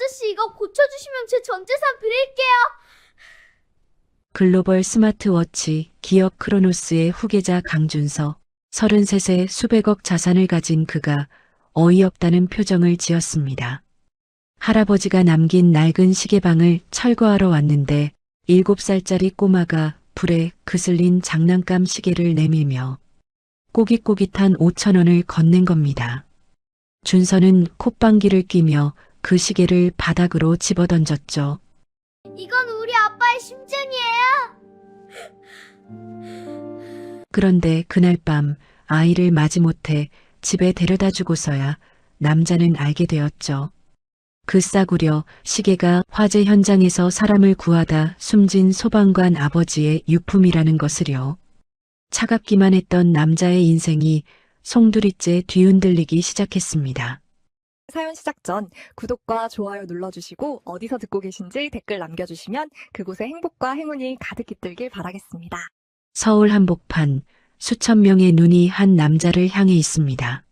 아저씨 이거 고쳐주시면 제 전 재산 드릴게요. 글로벌 스마트워치 기업 크로노스의 후계자 강준서, 33세 수백억 자산을 가진 그가 어이없다는 표정을 지었습니다. 할아버지가 남긴 낡은 시계방을 철거하러 왔는데 7살짜리 꼬마가 불에 그슬린 장난감 시계를 내밀며 꼬깃꼬깃한 5,000원을 건넨 겁니다. 준서는 콧방귀를 뀌며 그 시계를 바닥으로 집어던졌죠. 이건 우리 아빠의 심증이에요. 그런데 그날 밤 아이를 마지못해 집에 데려다 주고서야 남자는 알게 되었죠. 그 싸구려 시계가 화재 현장에서 사람을 구하다 숨진 소방관 아버지의 유품이라는 것을요. 차갑기만 했던 남자의 인생이 송두리째 뒤흔들리기 시작했습니다. 사연 시작 전 구독과 좋아요 눌러주시고 어디서 듣고 계신지 댓글 남겨주시면 그곳에 행복과 행운이 가득 깃들길 바라겠습니다. 서울 한복판 수천 명의 눈이 한 남자를 향해 있습니다.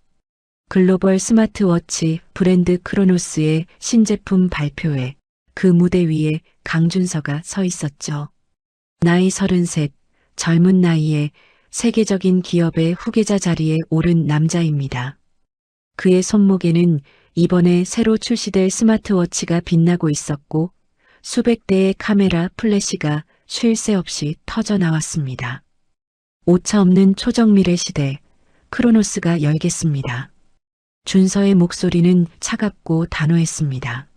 글로벌 스마트워치 브랜드 크로노스의 신제품 발표회, 그 무대 위에 강준서가 서 있었죠. 나이 33, 젊은 나이에 세계적인 기업의 후계자 자리에 오른 남자입니다. 그의 손목에는 이번에 새로 출시될 스마트워치가 빛나고 있었고 수백 대의 카메라 플래시가 쉴 새 없이 터져 나왔습니다. 오차 없는 초정밀의 시대, 크로노스가 열겠습니다. 준서의 목소리는 차갑고 단호했습니다.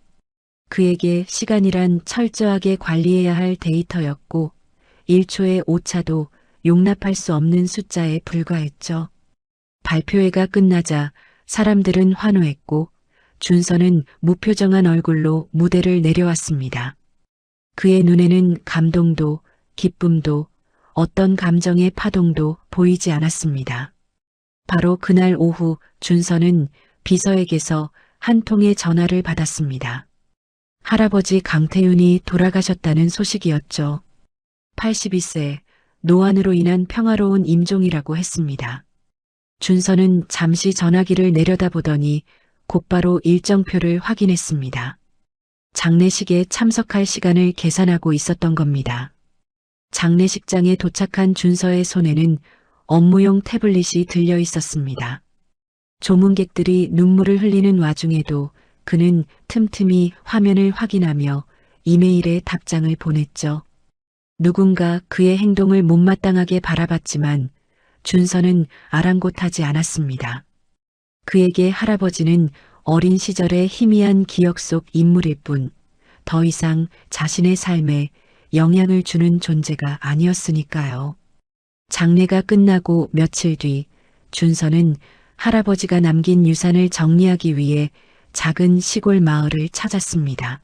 그에게 시간이란 철저하게 관리해야 할 데이터였고 1초의 오차도 용납할 수 없는 숫자에 불과했죠. 발표회가 끝나자 사람들은 환호했고 준서는 무표정한 얼굴로 무대를 내려왔습니다. 그의 눈에는 감동도 기쁨도 어떤 감정의 파동도 보이지 않았습니다. 바로 그날 오후 준서는 비서에게서 한 통의 전화를 받았습니다. 할아버지 강태윤이 돌아가셨다는 소식이었죠. 82세, 노안으로 인한 평화로운 임종이라고 했습니다. 준서는 잠시 전화기를 내려다보더니 곧바로 일정표를 확인했습니다. 장례식에 참석할 시간을 계산하고 있었던 겁니다. 장례식장에 도착한 준서의 손에는 업무용 태블릿이 들려 있었습니다. 조문객들이 눈물을 흘리는 와중에도 그는 틈틈이 화면을 확인하며 이메일에 답장을 보냈죠. 누군가 그의 행동을 못마땅하게 바라봤지만 준서는 아랑곳하지 않았습니다. 그에게 할아버지는 어린 시절의 희미한 기억 속 인물일 뿐 더 이상 자신의 삶에 영향을 주는 존재가 아니었으니까요. 장례가 끝나고 며칠 뒤 준서는 할아버지가 남긴 유산을 정리하기 위해 작은 시골 마을을 찾았습니다.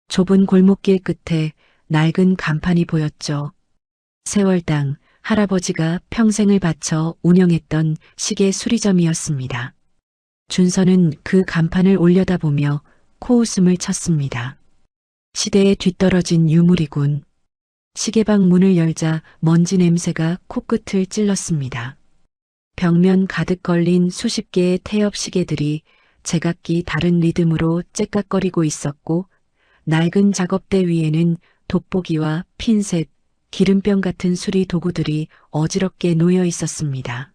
좁은 골목길 끝에 낡은 간판이 보였죠. 세월당, 할아버지가 평생을 바쳐 운영했던 시계 수리점이었습니다. 준서는 그 간판을 올려다보며 코웃음을 쳤습니다. 시대에 뒤떨어진 유물이군. 시계방 문을 열자 먼지 냄새가 코끝을 찔렀습니다. 벽면 가득 걸린 수십 개의 태엽 시계들이 제각기 다른 리듬으로 째깍거리고 있었고 낡은 작업대 위에는 돋보기와 핀셋, 기름병 같은 수리 도구들이 어지럽게 놓여 있었습니다.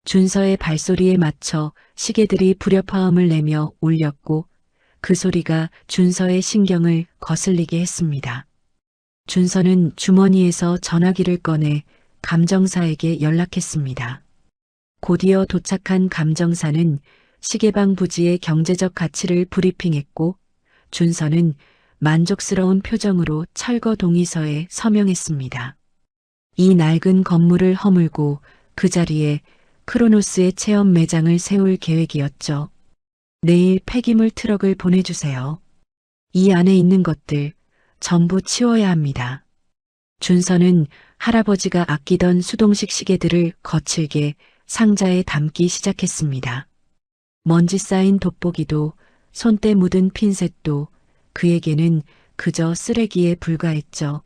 준서의 발소리에 맞춰 시계들이 불협화음을 내며 울렸고 그 소리가 준서의 신경을 거슬리게 했습니다. 준서는 주머니에서 전화기를 꺼내 감정사에게 연락했습니다. 곧이어 도착한 감정사는 시계방 부지의 경제적 가치를 브리핑했고 준서는 만족스러운 표정으로 철거 동의서에 서명했습니다. 이 낡은 건물을 허물고 그 자리에 크로노스의 체험 매장을 세울 계획이었죠. 내일 폐기물 트럭을 보내주세요. 이 안에 있는 것들 전부 치워야 합니다. 준서는 할아버지가 아끼던 수동식 시계들을 거칠게 상자에 담기 시작했습니다. 먼지 쌓인 돋보기도 손때 묻은 핀셋도 그에게는 그저 쓰레기에 불과했죠.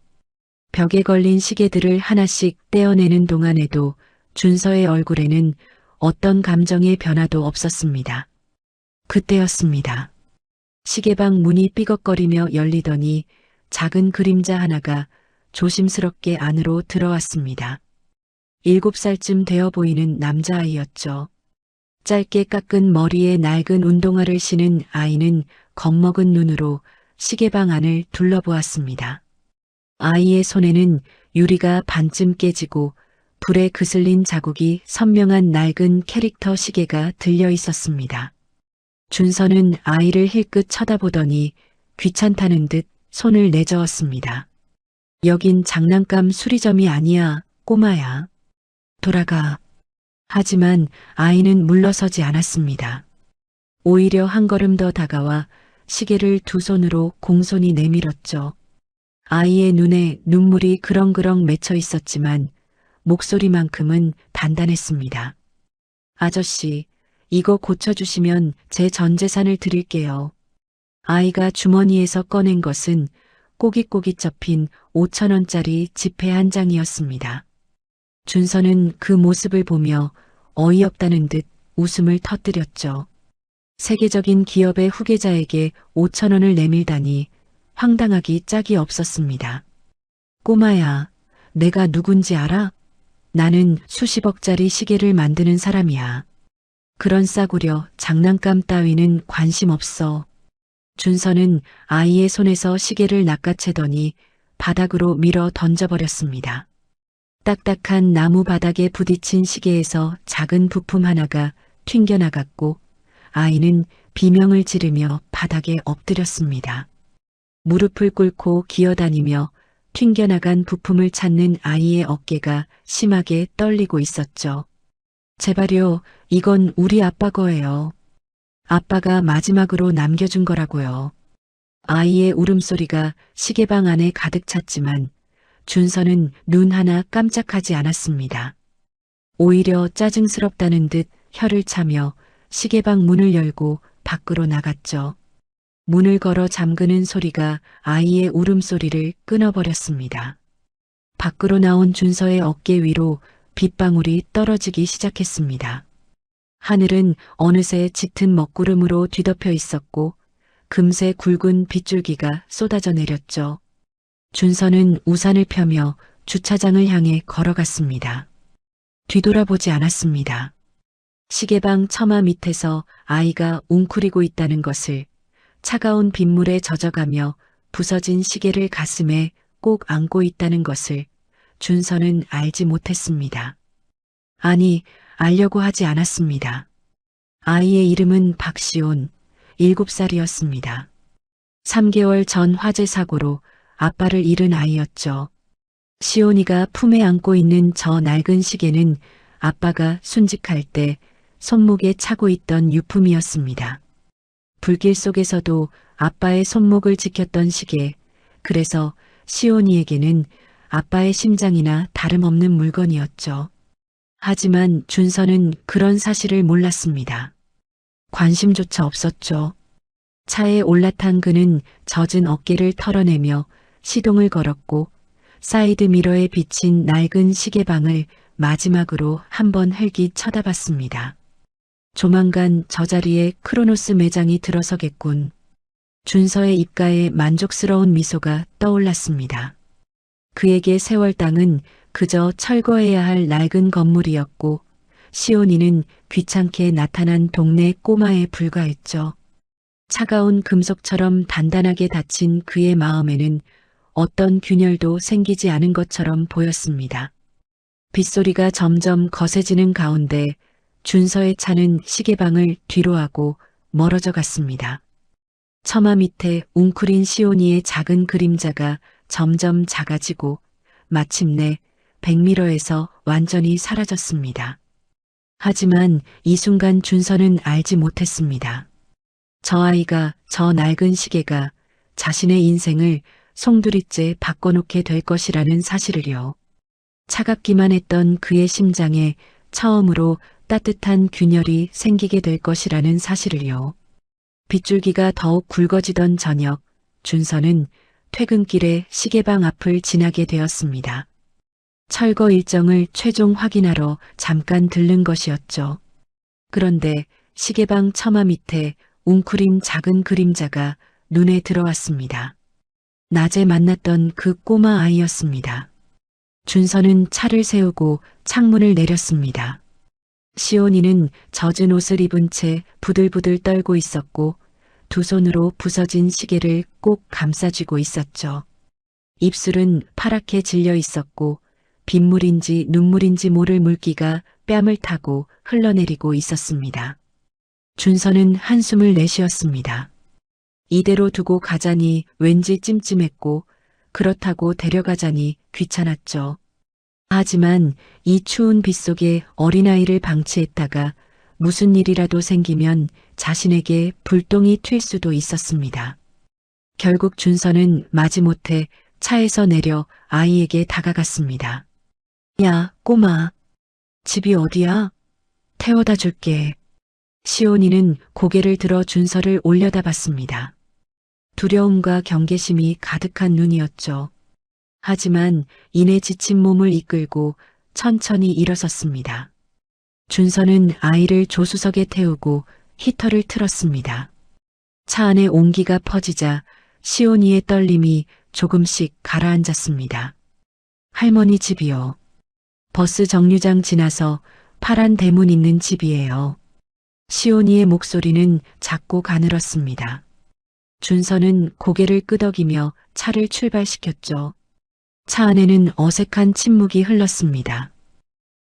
벽에 걸린 시계들을 하나씩 떼어내는 동안에도 준서의 얼굴에는 어떤 감정의 변화도 없었습니다. 그때였습니다. 시계방 문이 삐걱거리며 열리더니 작은 그림자 하나가 조심스럽게 안으로 들어왔습니다. 7살쯤 되어 보이는 남자아이였죠. 짧게 깎은 머리에 낡은 운동화를 신은 아이는 겁먹은 눈으로 시계방 안을 둘러보았습니다. 아이의 손에는 유리가 반쯤 깨지고 불에 그슬린 자국이 선명한 낡은 캐릭터 시계가 들려 있었습니다. 준서는 아이를 힐끗 쳐다보더니 귀찮다는 듯 손을 내저었습니다. 여긴 장난감 수리점이 아니야, 꼬마야. 돌아가. 하지만 아이는 물러서지 않았습니다. 오히려 한 걸음 더 다가와 시계를 두 손으로 공손히 내밀었죠. 아이의 눈에 눈물이 그렁그렁 맺혀 있었지만 목소리만큼은 단단했습니다. 아저씨, 이거 고쳐주시면 제 전 재산을 드릴게요. 아이가 주머니에서 꺼낸 것은 꼬깃꼬깃 접힌 5,000원짜리 지폐 한 장이었습니다. 준서는 그 모습을 보며 어이없다는 듯 웃음을 터뜨렸죠. 세계적인 기업의 후계자에게 5,000원을 내밀다니 황당하기 짝이 없었습니다. 꼬마야, 내가 누군지 알아? 나는 수십억짜리 시계를 만드는 사람이야. 그런 싸구려 장난감 따위는 관심 없어. 준서는 아이의 손에서 시계를 낚아채더니 바닥으로 밀어 던져버렸습니다. 딱딱한 나무 바닥에 부딪힌 시계에서 작은 부품 하나가 튕겨나갔고 아이는 비명을 지르며 바닥에 엎드렸습니다. 무릎을 꿇고 기어다니며 튕겨나간 부품을 찾는 아이의 어깨가 심하게 떨리고 있었죠. 제발요, 이건 우리 아빠 거예요. 아빠가 마지막으로 남겨준 거라고요. 아이의 울음소리가 시계방 안에 가득 찼지만 준서는 눈 하나 깜짝하지 않았습니다. 오히려 짜증스럽다는 듯 혀를 차며 시계방 문을 열고 밖으로 나갔죠. 문을 걸어 잠그는 소리가 아이의 울음소리를 끊어버렸습니다. 밖으로 나온 준서의 어깨 위로 빗방울이 떨어지기 시작했습니다. 하늘은 어느새 짙은 먹구름으로 뒤덮여 있었고 금세 굵은 빗줄기가 쏟아져 내렸죠. 준서는 우산을 펴며 주차장을 향해 걸어갔습니다. 뒤돌아보지 않았습니다. 시계방 처마 밑에서 아이가 웅크리고 있다는 것을, 차가운 빗물에 젖어가며 부서진 시계를 가슴에 꼭 안고 있다는 것을 준서는 알지 못했습니다. 아니, 알려고 하지 않았습니다. 아이의 이름은 박시온, 7살이었습니다. 3개월 전 화재 사고로 아빠를 잃은 아이였죠. 시온이가 품에 안고 있는 저 낡은 시계는 아빠가 순직할 때 손목에 차고 있던 유품이었습니다. 불길 속에서도 아빠의 손목을 지켰던 시계, 그래서 시온이에게는 아빠의 심장이나 다름없는 물건이었죠. 하지만 준서는 그런 사실을 몰랐습니다. 관심조차 없었죠. 차에 올라탄 그는 젖은 어깨를 털어내며 시동을 걸었고 사이드 미러에 비친 낡은 시계방을 마지막으로 한번 흘기 쳐다봤습니다. 조만간 저 자리에 크로노스 매장이 들어서겠군. 준서의 입가에 만족스러운 미소가 떠올랐습니다. 그에게 세월당은 그저 철거해야 할 낡은 건물이었고 시온이는 귀찮게 나타난 동네 꼬마에 불과했죠. 차가운 금속처럼 단단하게 닫힌 그의 마음에는 어떤 균열도 생기지 않은 것처럼 보였습니다. 빗소리가 점점 거세지는 가운데 준서의 차는 시계방을 뒤로하고 멀어져 갔습니다. 처마 밑에 웅크린 시온이의 작은 그림자가 점점 작아지고 마침내 백미러에서 완전히 사라졌습니다. 하지만 이 순간 준서는 알지 못했습니다. 저 아이가, 저 낡은 시계가 자신의 인생을 송두리째 바꿔놓게 될 것이라는 사실을요. 차갑기만 했던 그의 심장에 처음으로 따뜻한 균열이 생기게 될 것이라는 사실을요. 빗줄기가 더욱 굵어지던 저녁, 준서는 퇴근길에 시계방 앞을 지나게 되었습니다. 철거 일정을 최종 확인하러 잠깐 들른 것이었죠. 그런데 시계방 처마 밑에 웅크린 작은 그림자가 눈에 들어왔습니다. 낮에 만났던 그 꼬마 아이였습니다. 준서는 차를 세우고 창문을 내렸습니다. 시온이는 젖은 옷을 입은 채 부들부들 떨고 있었고 두 손으로 부서진 시계를 꼭 감싸쥐고 있었죠. 입술은 파랗게 질려 있었고 빗물인지 눈물인지 모를 물기가 뺨을 타고 흘러내리고 있었습니다. 준서는 한숨을 내쉬었습니다. 이대로 두고 가자니 왠지 찜찜했고 그렇다고 데려가자니 귀찮았죠. 하지만 이 추운 빗속에 어린아이를 방치했다가 무슨 일이라도 생기면 자신에게 불똥이 튈 수도 있었습니다. 결국 준서는 마지못해 차에서 내려 아이에게 다가갔습니다. 야, 꼬마. 집이 어디야? 태워다 줄게. 시온이는 고개를 들어 준서를 올려다봤습니다. 두려움과 경계심이 가득한 눈이었죠. 하지만 이내 지친 몸을 이끌고 천천히 일어섰습니다. 준서는 아이를 조수석에 태우고 히터를 틀었습니다. 차 안에 온기가 퍼지자 시온이의 떨림이 조금씩 가라앉았습니다. 할머니 집이요. 버스 정류장 지나서 파란 대문 있는 집이에요. 시온이의 목소리는 작고 가늘었습니다. 준서는 고개를 끄덕이며 차를 출발시켰죠. 차 안에는 어색한 침묵이 흘렀습니다.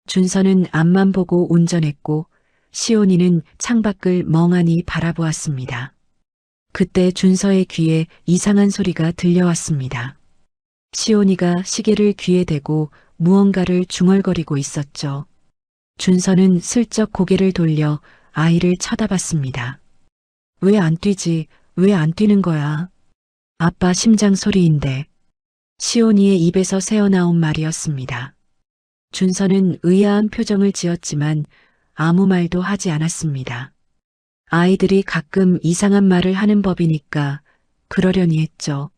준서는 앞만 보고 운전했고 시온이는 창밖을 멍하니 바라보았습니다. 그때 준서의 귀에 이상한 소리가 들려왔습니다. 시온이가 시계를 귀에 대고 무언가를 중얼거리고 있었죠. 준서는 슬쩍 고개를 돌려 아이를 쳐다봤습니다. 왜 안 뛰지? 왜 안 뛰는 거야? 아빠 심장 소리인데. 시온이의 입에서 새어나온 말이었습니다. 준서는 의아한 표정을 지었지만 아무 말도 하지 않았습니다. 아이들이 가끔 이상한 말을 하는 법이니까 그러려니 했죠.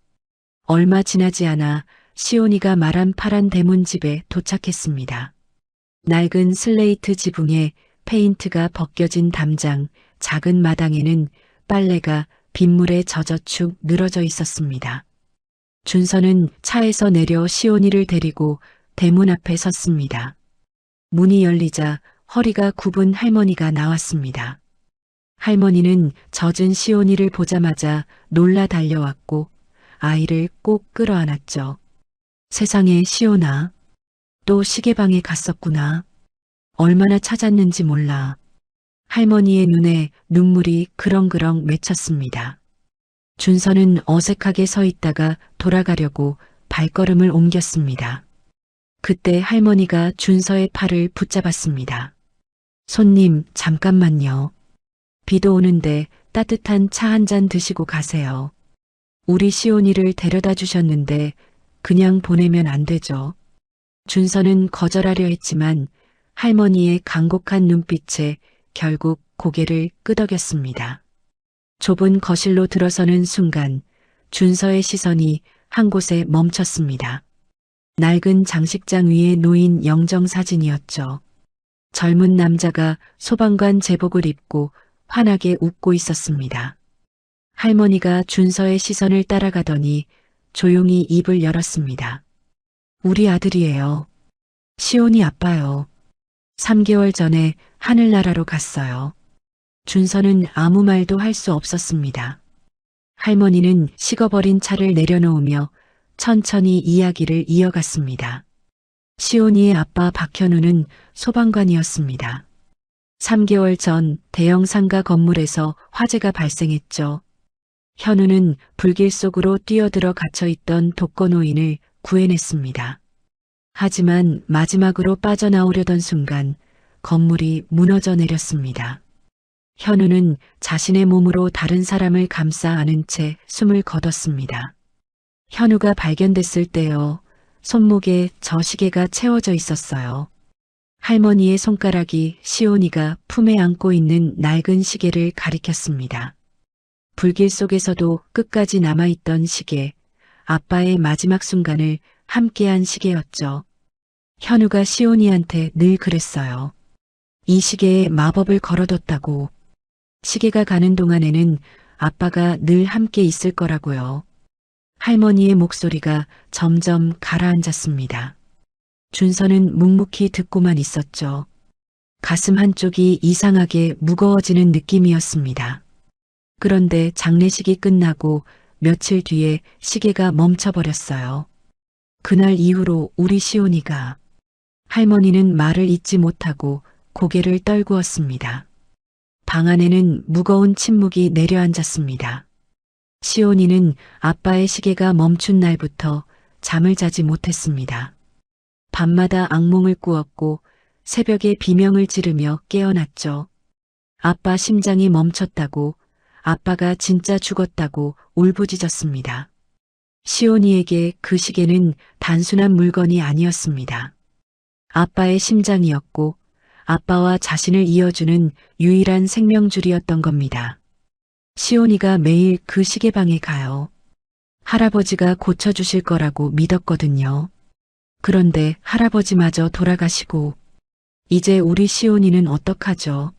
얼마 지나지 않아 시온이가 말한 파란 대문집에 도착했습니다. 낡은 슬레이트 지붕에 페인트가 벗겨진 담장, 작은 마당에는 빨래가 빗물에 젖어 축 늘어져 있었습니다. 준서는 차에서 내려 시온이를 데리고 대문 앞에 섰습니다. 문이 열리자 허리가 굽은 할머니가 나왔습니다. 할머니는 젖은 시온이를 보자마자 놀라 달려왔고 아이를 꼭 끌어안았죠. 세상에 시온아, 또 시계방에 갔었구나. 얼마나 찾았는지 몰라. 할머니의 눈에 눈물이 그렁그렁 맺혔습니다. 준서는 어색하게 서 있다가 돌아가려고 발걸음을 옮겼습니다. 그때 할머니가 준서의 팔을 붙잡았습니다. 손님, 잠깐만요. 비도 오는데 따뜻한 차 한 잔 드시고 가세요. 우리 시온이를 데려다 주셨는데 그냥 보내면 안 되죠. 준서는 거절하려 했지만 할머니의 간곡한 눈빛에 결국 고개를 끄덕였습니다. 좁은 거실로 들어서는 순간 준서의 시선이 한 곳에 멈췄습니다. 낡은 장식장 위에 놓인 영정사진이었죠. 젊은 남자가 소방관 제복을 입고 환하게 웃고 있었습니다. 할머니가 준서의 시선을 따라가더니 조용히 입을 열었습니다. 우리 아들이에요. 시온이 아빠요. 3개월 전에 하늘나라로 갔어요. 준서는 아무 말도 할 수 없었습니다. 할머니는 식어버린 차를 내려놓으며 천천히 이야기를 이어갔습니다. 시온이의 아빠 박현우는 소방관이었습니다. 3개월 전 대형 상가 건물에서 화재가 발생했죠. 현우는 불길 속으로 뛰어들어 갇혀있던 독거노인을 구해냈습니다. 하지만 마지막으로 빠져나오려던 순간 건물이 무너져 내렸습니다. 현우는 자신의 몸으로 다른 사람을 감싸 안은 채 숨을 거뒀습니다. 현우가 발견됐을 때요, 손목에 저 시계가 채워져 있었어요. 할머니의 손가락이 시온이가 품에 안고 있는 낡은 시계를 가리켰습니다. 불길 속에서도 끝까지 남아있던 시계, 아빠의 마지막 순간을 함께한 시계였죠. 현우가 시온이한테 늘 그랬어요. 이 시계에 마법을 걸어뒀다고. 시계가 가는 동안에는 아빠가 늘 함께 있을 거라고요. 할머니의 목소리가 점점 가라앉았습니다. 준서는 묵묵히 듣고만 있었죠. 가슴 한쪽이 이상하게 무거워지는 느낌이었습니다. 그런데 장례식이 끝나고 며칠 뒤에 시계가 멈춰버렸어요. 그날 이후로 우리 시온이가 할머니는 말을 잇지 못하고 고개를 떨구었습니다. 방 안에는 무거운 침묵이 내려앉았습니다. 시온이는 아빠의 시계가 멈춘 날부터 잠을 자지 못했습니다. 밤마다 악몽을 꾸었고 새벽에 비명을 지르며 깨어났죠. 아빠 심장이 멈췄다고, 아빠가 진짜 죽었다고 울부짖었습니다. 시온이에게 그 시계는 단순한 물건이 아니었습니다. 아빠의 심장이었고 아빠와 자신을 이어주는 유일한 생명줄이었던 겁니다. 시온이가 매일 그 시계방에 가요. 할아버지가 고쳐주실 거라고 믿었거든요. 그런데 할아버지마저 돌아가시고 이제 우리 시온이는 어떡하죠?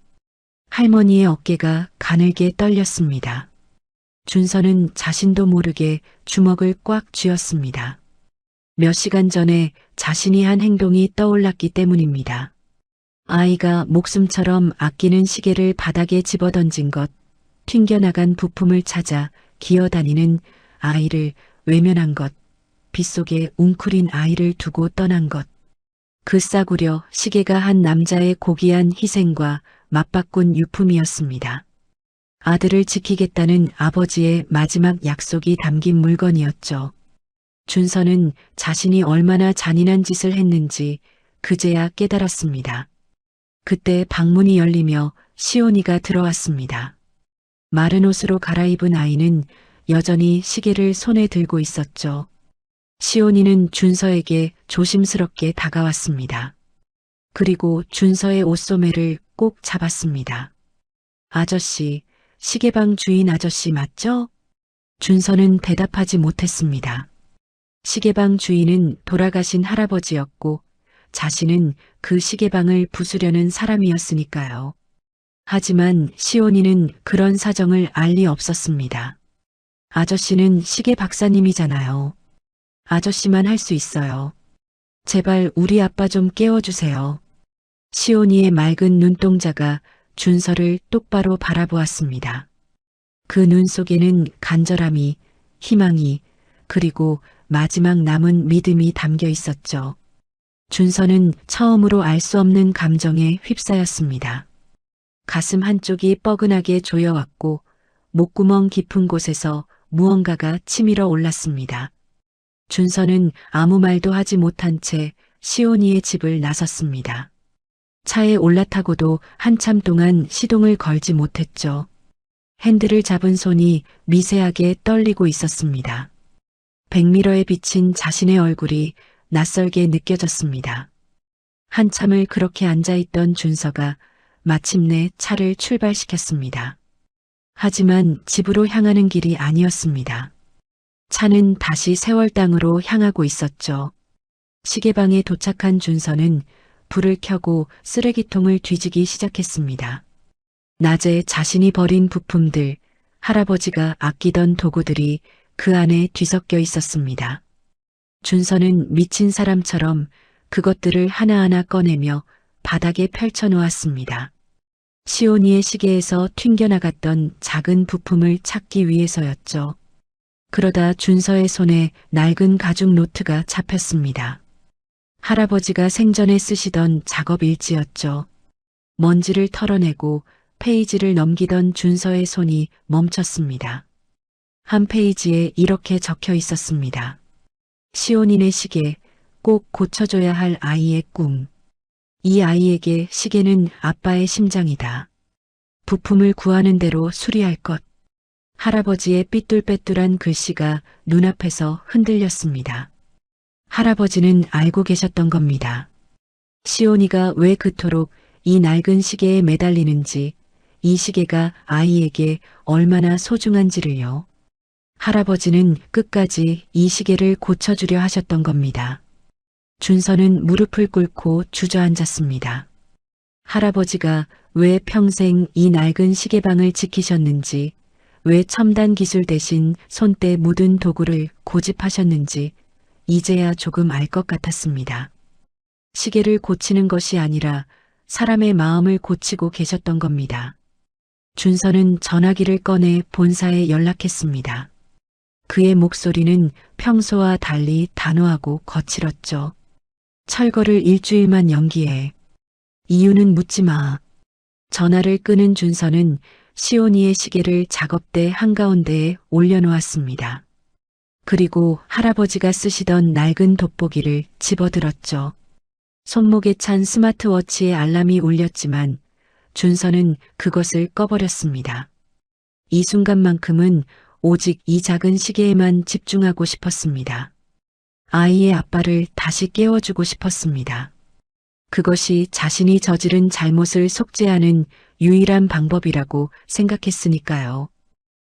할머니의 어깨가 가늘게 떨렸습니다. 준서는 자신도 모르게 주먹을 꽉 쥐었습니다. 몇 시간 전에 자신이 한 행동이 떠올랐기 때문입니다. 아이가 목숨처럼 아끼는 시계를 바닥에 집어던진 것, 튕겨나간 부품을 찾아 기어다니는 아이를 외면한 것, 빗속에 웅크린 아이를 두고 떠난 것. 그 싸구려 시계가 한 남자의 고귀한 희생과 맞바꾼 유품이었습니다. 아들을 지키겠다는 아버지의 마지막 약속이 담긴 물건이었죠. 준서는 자신이 얼마나 잔인한 짓을 했는지 그제야 깨달았습니다. 그때 방문이 열리며 시온이가 들어왔습니다. 마른 옷으로 갈아입은 아이는 여전히 시계를 손에 들고 있었죠. 시온이는 준서에게 조심스럽게 다가왔습니다. 그리고 준서의 옷소매를 꼭 잡았습니다. 아저씨, 시계방 주인 아저씨 맞죠? 준서는 대답하지 못했습니다. 시계방 주인은 돌아가신 할아버지였고 자신은 그 시계방을 부수려는 사람이었으니까요. 하지만 시온이는 그런 사정을 알 리 없었습니다. 아저씨는 시계 박사님이잖아요. 아저씨만 할 수 있어요. 제발 우리 아빠 좀 깨워주세요. 시온이의 맑은 눈동자가 준서를 똑바로 바라보았습니다. 그 눈 속에는 간절함이, 희망이, 그리고 마지막 남은 믿음이 담겨 있었죠. 준서는 처음으로 알 수 없는 감정에 휩싸였습니다. 가슴 한쪽이 뻐근하게 조여왔고 목구멍 깊은 곳에서 무언가가 치밀어 올랐습니다. 준서는 아무 말도 하지 못한 채 시온이의 집을 나섰습니다. 차에 올라타고도 한참 동안 시동을 걸지 못했죠. 핸들을 잡은 손이 미세하게 떨리고 있었습니다. 백미러에 비친 자신의 얼굴이 낯설게 느껴졌습니다. 한참을 그렇게 앉아있던 준서가 마침내 차를 출발시켰습니다. 하지만 집으로 향하는 길이 아니었습니다. 차는 다시 세월당으로 향하고 있었죠. 시계방에 도착한 준서는 불을 켜고 쓰레기통을 뒤지기 시작했습니다. 낮에 자신이 버린 부품들, 할아버지가 아끼던 도구들이 그 안에 뒤섞여 있었습니다. 준서는 미친 사람처럼 그것들을 하나하나 꺼내며 바닥에 펼쳐놓았습니다. 시온이의 시계에서 튕겨나갔던 작은 부품을 찾기 위해서였죠. 그러다 준서의 손에 낡은 가죽 노트가 잡혔습니다. 할아버지가 생전에 쓰시던 작업 일지였죠. 먼지를 털어내고 페이지를 넘기던 준서의 손이 멈췄습니다. 한 페이지에 이렇게 적혀 있었습니다. 시온이네 시계, 꼭 고쳐줘야 할 아이의 꿈. 이 아이에게 시계는 아빠의 심장이다. 부품을 구하는 대로 수리할 것. 할아버지의 삐뚤빼뚤한 글씨가 눈앞에서 흔들렸습니다. 할아버지는 알고 계셨던 겁니다. 시온이가 왜 그토록 이 낡은 시계에 매달리는지, 이 시계가 아이에게 얼마나 소중한지를요. 할아버지는 끝까지 이 시계를 고쳐주려 하셨던 겁니다. 준서는 무릎을 꿇고 주저앉았습니다. 할아버지가 왜 평생 이 낡은 시계방을 지키셨는지, 왜 첨단 기술 대신 손때 묻은 도구를 고집하셨는지 이제야 조금 알 것 같았습니다. 시계를 고치는 것이 아니라 사람의 마음을 고치고 계셨던 겁니다. 준서는 전화기를 꺼내 본사에 연락했습니다. 그의 목소리는 평소와 달리 단호하고 거칠었죠. 철거를 일주일만 연기해. 이유는 묻지 마. 전화를 끊은 준서는 시온이의 시계를 작업대 한가운데에 올려놓았습니다. 그리고 할아버지가 쓰시던 낡은 돋보기를 집어들었죠. 손목에 찬 스마트워치의 알람이 울렸지만 준서는 그것을 꺼버렸습니다. 이 순간만큼은 오직 이 작은 시계에만 집중하고 싶었습니다. 아이의 아빠를 다시 깨워주고 싶었습니다. 그것이 자신이 저지른 잘못을 속죄하는 유일한 방법이라고 생각했으니까요.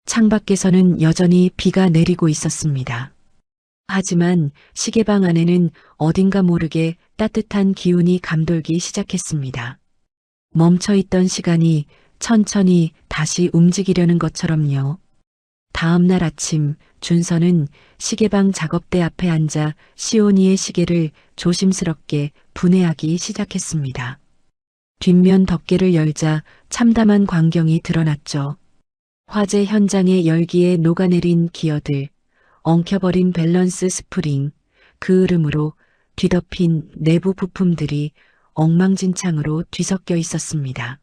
창밖에서는 여전히 비가 내리고 있었습니다. 하지만 시계방 안에는 어딘가 모르게 따뜻한 기운이 감돌기 시작했습니다. 멈춰있던 시간이 천천히 다시 움직이려는 것처럼요. 다음 날 아침 준서는 시계방 작업대 앞에 앉아 시온이의 시계를 조심스럽게 분해하기 시작했습니다. 뒷면 덮개를 열자 참담한 광경이 드러났죠. 화재 현장의 열기에 녹아내린 기어들, 엉켜버린 밸런스 스프링, 그 흐름으로 뒤덮인 내부 부품들이 엉망진창으로 뒤섞여 있었습니다.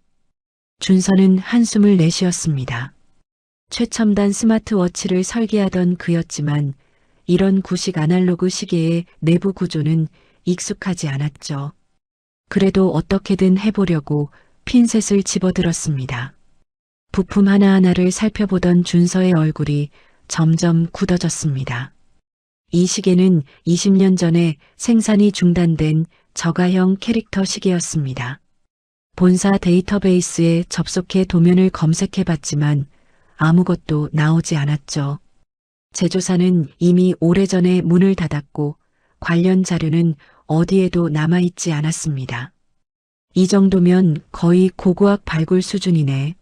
준서는 한숨을 내쉬었습니다. 최첨단 스마트워치를 설계하던 그였지만 이런 구식 아날로그 시계의 내부 구조는 익숙하지 않았죠. 그래도 어떻게든 해보려고 핀셋을 집어들었습니다. 부품 하나하나를 살펴보던 준서의 얼굴이 점점 굳어졌습니다. 이 시계는 20년 전에 생산이 중단된 저가형 캐릭터 시계였습니다. 본사 데이터베이스에 접속해 도면을 검색해봤지만 아무것도 나오지 않았죠. 제조사는 이미 오래전에 문을 닫았고 관련 자료는 어디에도 남아있지 않았습니다. 이 정도면 거의 고고학 발굴 수준이네.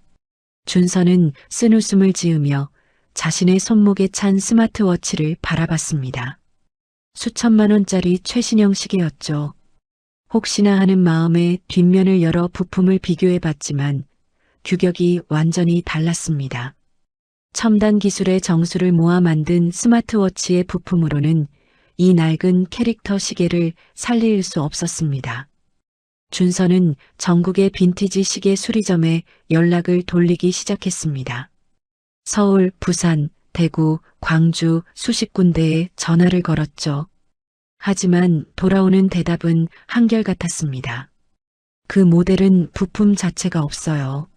준서는 쓴웃음을 지으며 자신의 손목에 찬 스마트워치를 바라봤습니다. 수천만 원짜리 최신형 시계였죠. 혹시나 하는 마음에 뒷면을 열어 부품을 비교해봤지만 규격이 완전히 달랐습니다. 첨단 기술의 정수를 모아 만든 스마트워치의 부품으로는 이 낡은 캐릭터 시계를 살릴 수 없었습니다. 준서는 전국의 빈티지 시계 수리점에 연락을 돌리기 시작했습니다. 서울, 부산, 대구, 광주 수십 군데에 전화를 걸었죠. 하지만 돌아오는 대답은 한결같았습니다. 그 모델은 부품 자체가 없어요.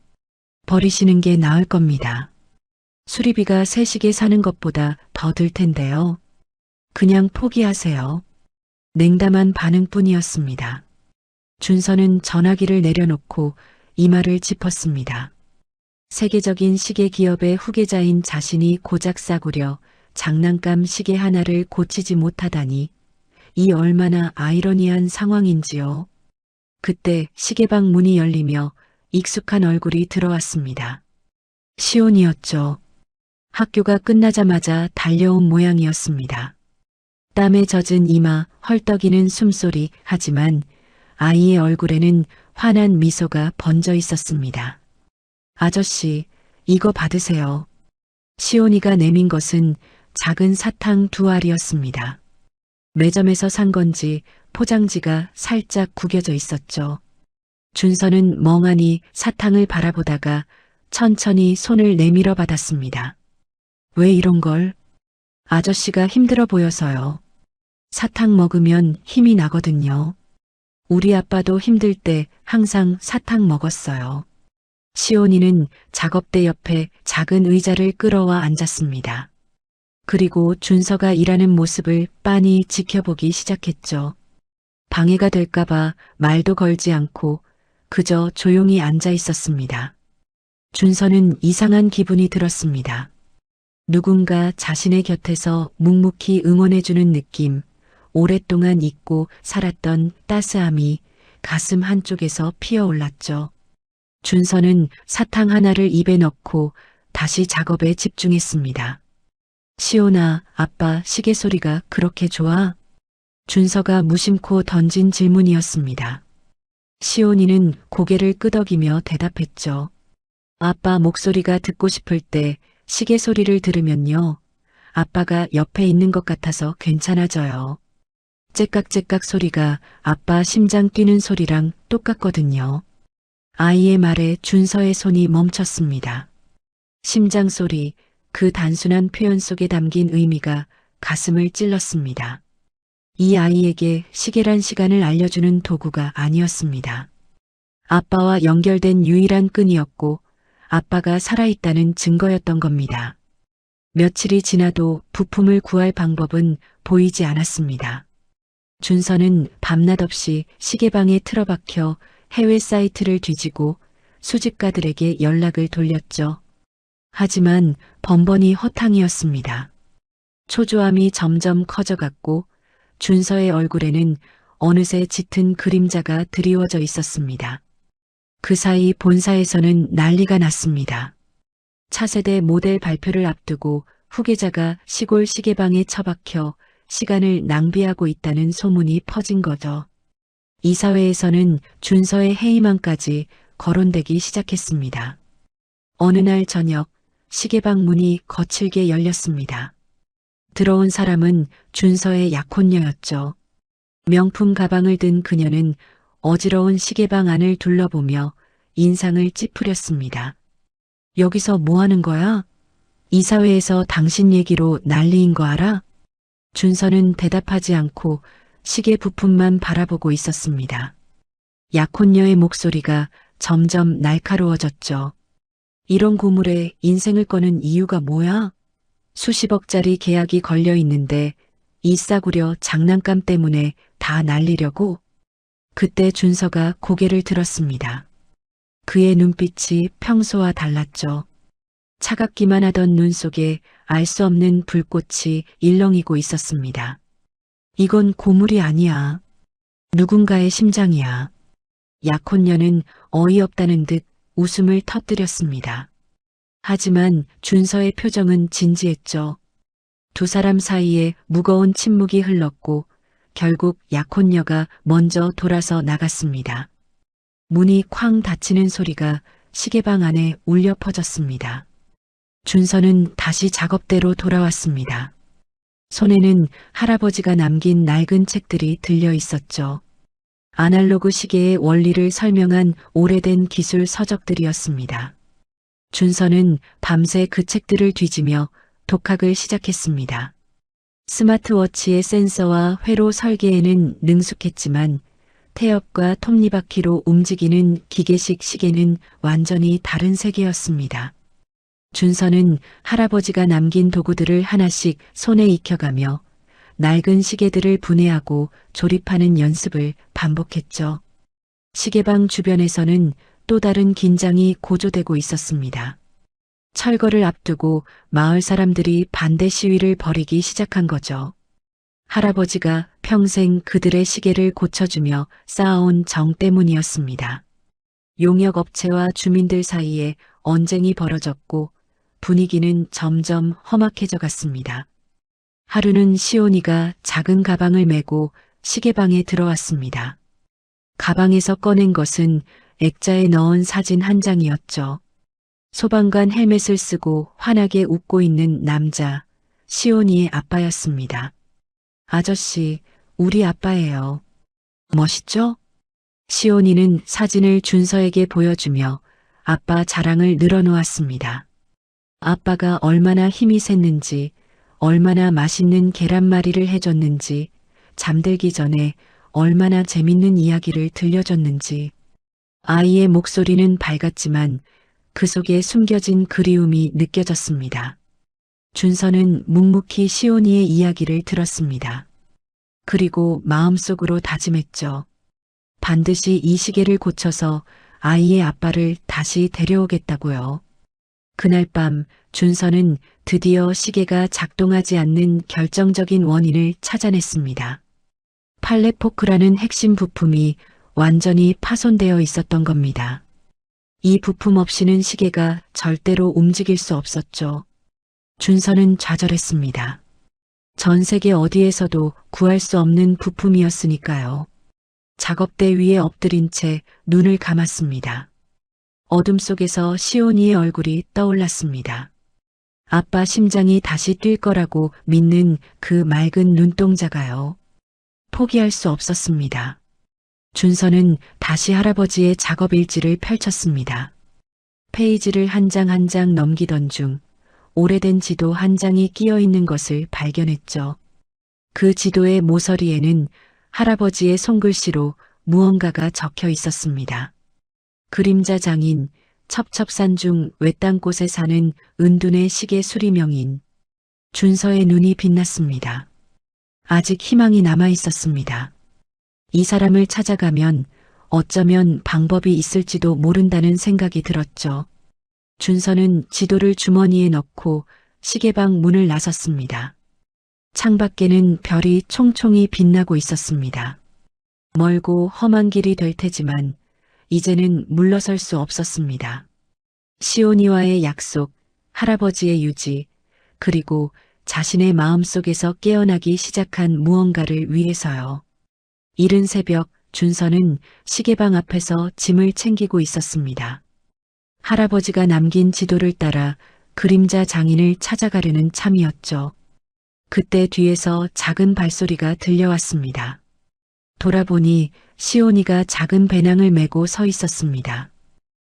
버리시는 게 나을 겁니다. 수리비가 새 시계 사는 것보다 더 들 텐데요. 그냥 포기하세요. 냉담한 반응뿐이었습니다. 준서는 전화기를 내려놓고 이마를 짚었습니다. 세계적인 시계 기업의 후계자인 자신이 고작 싸구려 장난감 시계 하나를 고치지 못하다니 이 얼마나 아이러니한 상황인지요. 그때 시계방 문이 열리며 익숙한 얼굴이 들어왔습니다. 시온이었죠. 학교가 끝나자마자 달려온 모양이었습니다. 땀에 젖은 이마, 헐떡이는 숨소리, 하지만 아이의 얼굴에는 환한 미소가 번져 있었습니다. 아저씨, 이거 받으세요. 시온이가 내민 것은 작은 사탕 2알이었습니다. 매점에서 산 건지 포장지가 살짝 구겨져 있었죠. 준서는 멍하니 사탕을 바라보다가 천천히 손을 내밀어 받았습니다. 왜 이런 걸? 아저씨가 힘들어 보여서요. 사탕 먹으면 힘이 나거든요. 우리 아빠도 힘들 때 항상 사탕 먹었어요. 시온이는 작업대 옆에 작은 의자를 끌어와 앉았습니다. 그리고 준서가 일하는 모습을 빤히 지켜보기 시작했죠. 방해가 될까봐 말도 걸지 않고 그저 조용히 앉아 있었습니다. 준서는 이상한 기분이 들었습니다. 누군가 자신의 곁에서 묵묵히 응원해주는 느낌, 오랫동안 잊고 살았던 따스함이 가슴 한쪽에서 피어올랐죠. 준서는 사탕 하나를 입에 넣고 다시 작업에 집중했습니다. 시온아, 아빠 시계 소리가 그렇게 좋아? 준서가 무심코 던진 질문이었습니다. 시온이는 고개를 끄덕이며 대답했죠. 아빠 목소리가 듣고 싶을 때 시계 소리를 들으면요. 아빠가 옆에 있는 것 같아서 괜찮아져요. 째깍째깍 소리가 아빠 심장 뛰는 소리랑 똑같거든요. 아이의 말에 준서의 손이 멈췄습니다. 심장 소리, 그 단순한 표현 속에 담긴 의미가 가슴을 찔렀습니다. 이 아이에게 시계란 시간을 알려주는 도구가 아니었습니다. 아빠와 연결된 유일한 끈이었고 아빠가 살아있다는 증거였던 겁니다. 며칠이 지나도 부품을 구할 방법은 보이지 않았습니다. 준서는 밤낮 없이 시계방에 틀어박혀 해외 사이트를 뒤지고 수집가들에게 연락을 돌렸죠. 하지만 번번이 허탕이었습니다. 초조함이 점점 커져갔고 준서의 얼굴에는 어느새 짙은 그림자가 드리워져 있었습니다. 그 사이 본사에서는 난리가 났습니다. 차세대 모델 발표를 앞두고 후계자가 시골 시계방에 처박혀 시간을 낭비하고 있다는 소문이 퍼진 거죠. 이사회에서는 준서의 해임안까지 거론되기 시작했습니다. 어느 날 저녁 시계방 문이 거칠게 열렸습니다. 들어온 사람은 준서의 약혼녀였죠. 명품 가방을 든 그녀는 어지러운 시계방 안을 둘러보며 인상을 찌푸렸습니다. 여기서 뭐 하는 거야? 이사회에서 당신 얘기로 난리인 거 알아? 준서는 대답하지 않고 시계 부품만 바라보고 있었습니다. 약혼녀의 목소리가 점점 날카로워졌죠. 이런 고물에 인생을 거는 이유가 뭐야? 수십억짜리 계약이 걸려 있는데 이 싸구려 장난감 때문에 다 날리려고? 그때 준서가 고개를 들었습니다. 그의 눈빛이 평소와 달랐죠. 차갑기만 하던 눈 속에 알 수 없는 불꽃이 일렁이고 있었습니다. 이건 고물이 아니야. 누군가의 심장이야. 약혼녀는 어이없다는 듯 웃음을 터뜨렸습니다. 하지만 준서의 표정은 진지했죠. 두 사람 사이에 무거운 침묵이 흘렀고 결국 약혼녀가 먼저 돌아서 나갔습니다. 문이 쾅 닫히는 소리가 시계방 안에 울려 퍼졌습니다. 준서는 다시 작업대로 돌아왔습니다. 손에는 할아버지가 남긴 낡은 책들이 들려 있었죠. 아날로그 시계의 원리를 설명한 오래된 기술 서적들이었습니다. 준서는 밤새 그 책들을 뒤지며 독학을 시작했습니다. 스마트워치의 센서와 회로 설계에는 능숙했지만 태엽과 톱니바퀴로 움직이는 기계식 시계는 완전히 다른 세계였습니다. 준서는 할아버지가 남긴 도구들을 하나씩 손에 익혀가며 낡은 시계들을 분해하고 조립하는 연습을 반복했죠. 시계방 주변에서는 또 다른 긴장이 고조되고 있었습니다. 철거를 앞두고 마을 사람들이 반대 시위를 벌이기 시작한 거죠. 할아버지가 평생 그들의 시계를 고쳐주며 쌓아온 정 때문이었습니다. 용역업체와 주민들 사이에 언쟁이 벌어졌고 분위기는 점점 험악해져 갔습니다. 하루는 시온이가 작은 가방을 메고 시계방에 들어왔습니다. 가방에서 꺼낸 것은 액자에 넣은 사진 한 장이었죠. 소방관 헬멧을 쓰고 환하게 웃고 있는 남자, 시온이의 아빠였습니다. 아저씨, 우리 아빠예요. 멋있죠? 시온이는 사진을 준서에게 보여주며 아빠 자랑을 늘어놓았습니다. 아빠가 얼마나 힘이 셌는지, 얼마나 맛있는 계란말이를 해줬는지, 잠들기 전에 얼마나 재밌는 이야기를 들려줬는지. 아이의 목소리는 밝았지만 그 속에 숨겨진 그리움이 느껴졌습니다. 준서는 묵묵히 시온이의 이야기를 들었습니다. 그리고 마음속으로 다짐했죠. 반드시 이 시계를 고쳐서 아이의 아빠를 다시 데려오겠다고요. 그날 밤 준서는 드디어 시계가 작동하지 않는 결정적인 원인을 찾아냈습니다. 팔레포크라는 핵심 부품이 완전히 파손되어 있었던 겁니다. 이 부품 없이는 시계가 절대로 움직일 수 없었죠. 준서는 좌절했습니다. 전 세계 어디에서도 구할 수 없는 부품이었으니까요. 작업대 위에 엎드린 채 눈을 감았습니다. 어둠 속에서 시온이의 얼굴이 떠올랐습니다. 아빠 심장이 다시 뛸 거라고 믿는 그 맑은 눈동자가요. 포기할 수 없었습니다. 준서는 다시 할아버지의 작업 일지를 펼쳤습니다. 페이지를 한 장 한 장 넘기던 중 오래된 지도 한 장이 끼어 있는 것을 발견했죠. 그 지도의 모서리에는 할아버지의 손글씨로 무언가가 적혀 있었습니다. 그림자 장인, 첩첩산 중 외딴 곳에 사는 은둔의 시계 수리명인. 준서의 눈이 빛났습니다. 아직 희망이 남아 있었습니다. 이 사람을 찾아가면 어쩌면 방법이 있을지도 모른다는 생각이 들었죠. 준서는 지도를 주머니에 넣고 시계방 문을 나섰습니다. 창밖에는 별이 총총히 빛나고 있었습니다. 멀고 험한 길이 될 테지만 이제는 물러설 수 없었습니다. 시온이와의 약속, 할아버지의 유지, 그리고 자신의 마음속에서 깨어나기 시작한 무언가를 위해서요. 이른 새벽 준서는 시계방 앞에서 짐을 챙기고 있었습니다. 할아버지가 남긴 지도를 따라 그림자 장인을 찾아가려는 참이었죠. 그때 뒤에서 작은 발소리가 들려왔습니다. 돌아보니 시온이가 작은 배낭을 메고 서 있었습니다.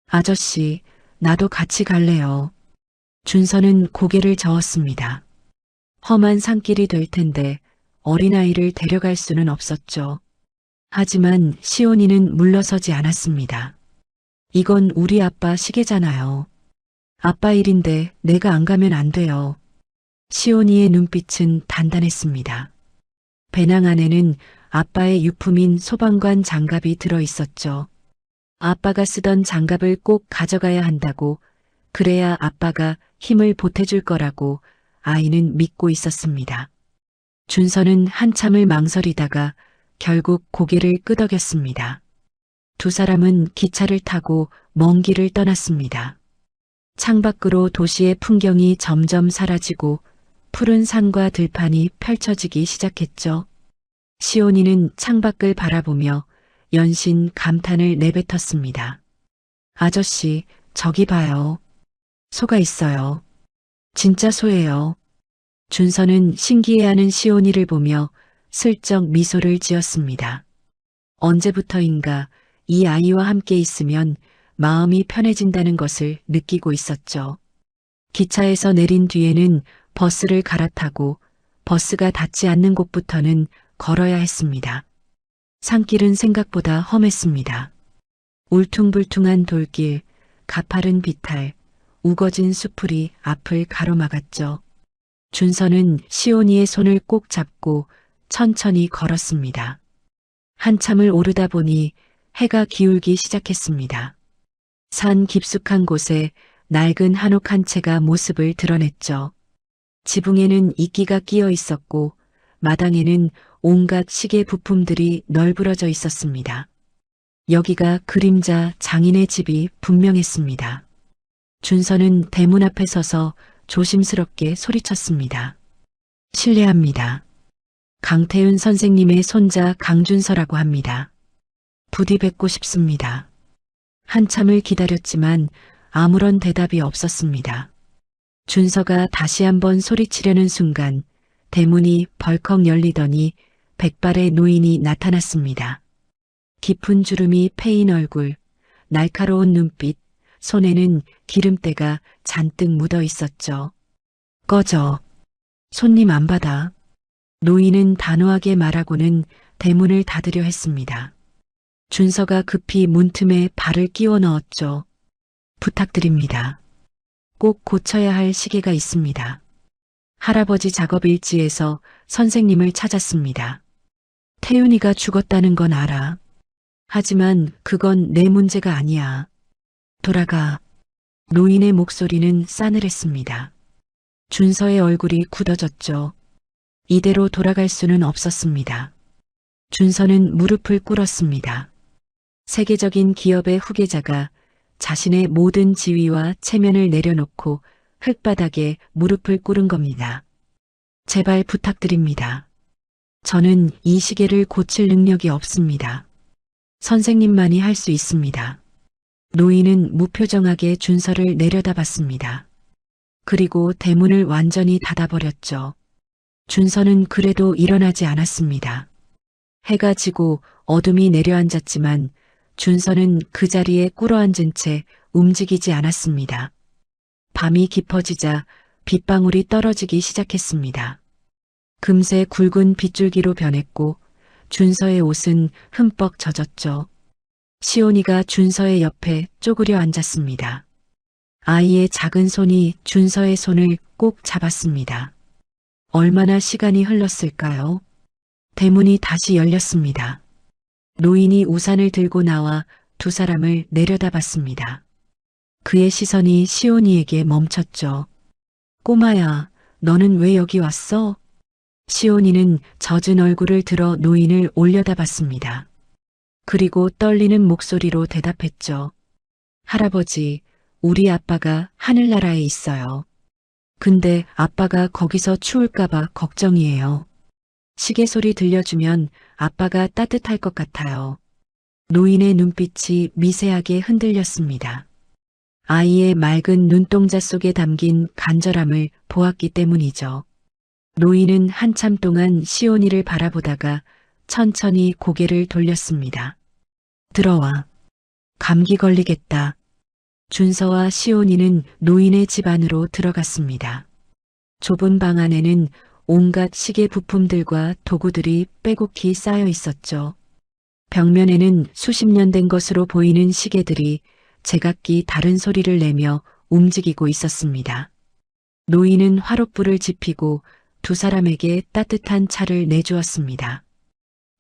아저씨, 나도 같이 갈래요. 준서는 고개를 저었습니다. 험한 산길이 될 텐데 어린아이를 데려갈 수는 없었죠. 하지만 시온이는 물러서지 않았습니다. 이건 우리 아빠 시계잖아요. 아빠 일인데 내가 안 가면 안 돼요. 시온이의 눈빛은 단단했습니다. 배낭 안에는 아빠의 유품인 소방관 장갑이 들어 있었죠. 아빠가 쓰던 장갑을 꼭 가져가야 한다고, 그래야 아빠가 힘을 보태줄 거라고 아이는 믿고 있었습니다. 준서는 한참을 망설이다가 결국 고개를 끄덕였습니다. 두 사람은 기차를 타고 먼 길을 떠났습니다. 창밖으로 도시의 풍경이 점점 사라지고 푸른 산과 들판이 펼쳐지기 시작했죠. 시온이는 창밖을 바라보며 연신 감탄을 내뱉었습니다. 아저씨, 저기 봐요. 소가 있어요. 진짜 소예요. 준서는 신기해하는 시온이를 보며 슬쩍 미소를 지었습니다. 언제부터인가 이 아이와 함께 있으면 마음이 편해진다는 것을 느끼고 있었죠. 기차에서 내린 뒤에는 버스를 갈아타고 버스가 닿지 않는 곳부터는 걸어야 했습니다. 산길은 생각보다 험했습니다. 울퉁불퉁한 돌길, 가파른 비탈, 우거진 수풀이 앞을 가로막았죠. 준서는 시온이의 손을 꼭 잡고 천천히 걸었습니다. 한참을 오르다 보니 해가 기울기 시작했습니다. 산 깊숙한 곳에 낡은 한옥 한 채가 모습을 드러냈죠. 지붕에는 이끼가 끼어 있었고 마당에는 온갖 시계 부품들이 널브러져 있었습니다. 여기가 그림자 장인의 집이 분명했습니다. 준서는 대문 앞에 서서 조심스럽게 소리쳤습니다. 실례합니다. 강태윤 선생님의 손자 강준서라고 합니다. 부디 뵙고 싶습니다. 한참을 기다렸지만 아무런 대답이 없었습니다. 준서가 다시 한번 소리치려는 순간 대문이 벌컥 열리더니 백발의 노인이 나타났습니다. 깊은 주름이 패인 얼굴, 날카로운 눈빛, 손에는 기름때가 잔뜩 묻어 있었죠. 꺼져. 손님 안 받아. 노인은 단호하게 말하고는 대문을 닫으려 했습니다. 준서가 급히 문틈에 발을 끼워 넣었죠. 부탁드립니다. 꼭 고쳐야 할 시계가 있습니다. 할아버지 작업 일지에서 선생님을 찾았습니다. 태윤이가 죽었다는 건 알아. 하지만 그건 내 문제가 아니야. 돌아가. 노인의 목소리는 싸늘했습니다. 준서의 얼굴이 굳어졌죠. 이대로 돌아갈 수는 없었습니다. 준서는 무릎을 꿇었습니다. 세계적인 기업의 후계자가 자신의 모든 지위와 체면을 내려놓고 흙바닥에 무릎을 꿇은 겁니다. 제발 부탁드립니다. 저는 이 시계를 고칠 능력이 없습니다. 선생님만이 할 수 있습니다. 노인은 무표정하게 준서를 내려다봤습니다. 그리고 대문을 완전히 닫아버렸죠. 준서는 그래도 일어나지 않았습니다. 해가 지고 어둠이 내려앉았지만 준서는 그 자리에 꿇어앉은 채 움직이지 않았습니다. 밤이 깊어지자 빗방울이 떨어지기 시작했습니다. 금세 굵은 빗줄기로 변했고 준서의 옷은 흠뻑 젖었죠. 시온이가 준서의 옆에 쪼그려 앉았습니다. 아이의 작은 손이 준서의 손을 꼭 잡았습니다. 얼마나 시간이 흘렀을까요? 대문이 다시 열렸습니다. 노인이 우산을 들고 나와 두 사람을 내려다봤습니다. 그의 시선이 시온이에게 멈췄죠. 꼬마야, 너는 왜 여기 왔어? 시온이는 젖은 얼굴을 들어 노인을 올려다봤습니다. 그리고 떨리는 목소리로 대답했죠. 할아버지, 우리 아빠가 하늘나라에 있어요. 근데 아빠가 거기서 추울까봐 걱정이에요. 시계 소리 들려주면 아빠가 따뜻할 것 같아요. 노인의 눈빛이 미세하게 흔들렸습니다. 아이의 맑은 눈동자 속에 담긴 간절함을 보았기 때문이죠. 노인은 한참 동안 시온이를 바라보다가 천천히 고개를 돌렸습니다. 들어와. 감기 걸리겠다. 준서와 시온이는 노인의 집 안으로 들어갔습니다. 좁은 방 안에는 온갖 시계 부품들과 도구들이 빼곡히 쌓여 있었죠. 벽면에는 수십 년 된 것으로 보이는 시계들이 제각기 다른 소리를 내며 움직이고 있었습니다. 노인은 화롯불을 지피고 두 사람에게 따뜻한 차를 내주었습니다.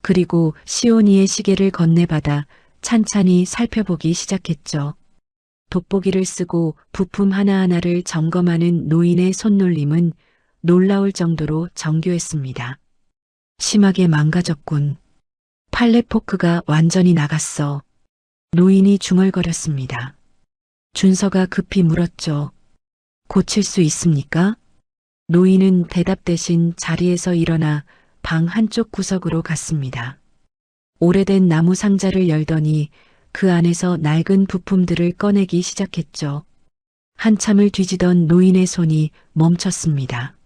그리고 시온이의 시계를 건네받아 찬찬히 살펴보기 시작했죠. 돋보기를 쓰고 부품 하나하나를 점검하는 노인의 손놀림은 놀라울 정도로 정교했습니다. 심하게 망가졌군. 팔레 포크가 완전히 나갔어. 노인이 중얼거렸습니다. 준서가 급히 물었죠. 고칠 수 있습니까? 노인은 대답 대신 자리에서 일어나 방 한쪽 구석으로 갔습니다. 오래된 나무 상자를 열더니 그 안에서 낡은 부품들을 꺼내기 시작했죠. 한참을 뒤지던 노인의 손이 멈췄습니다.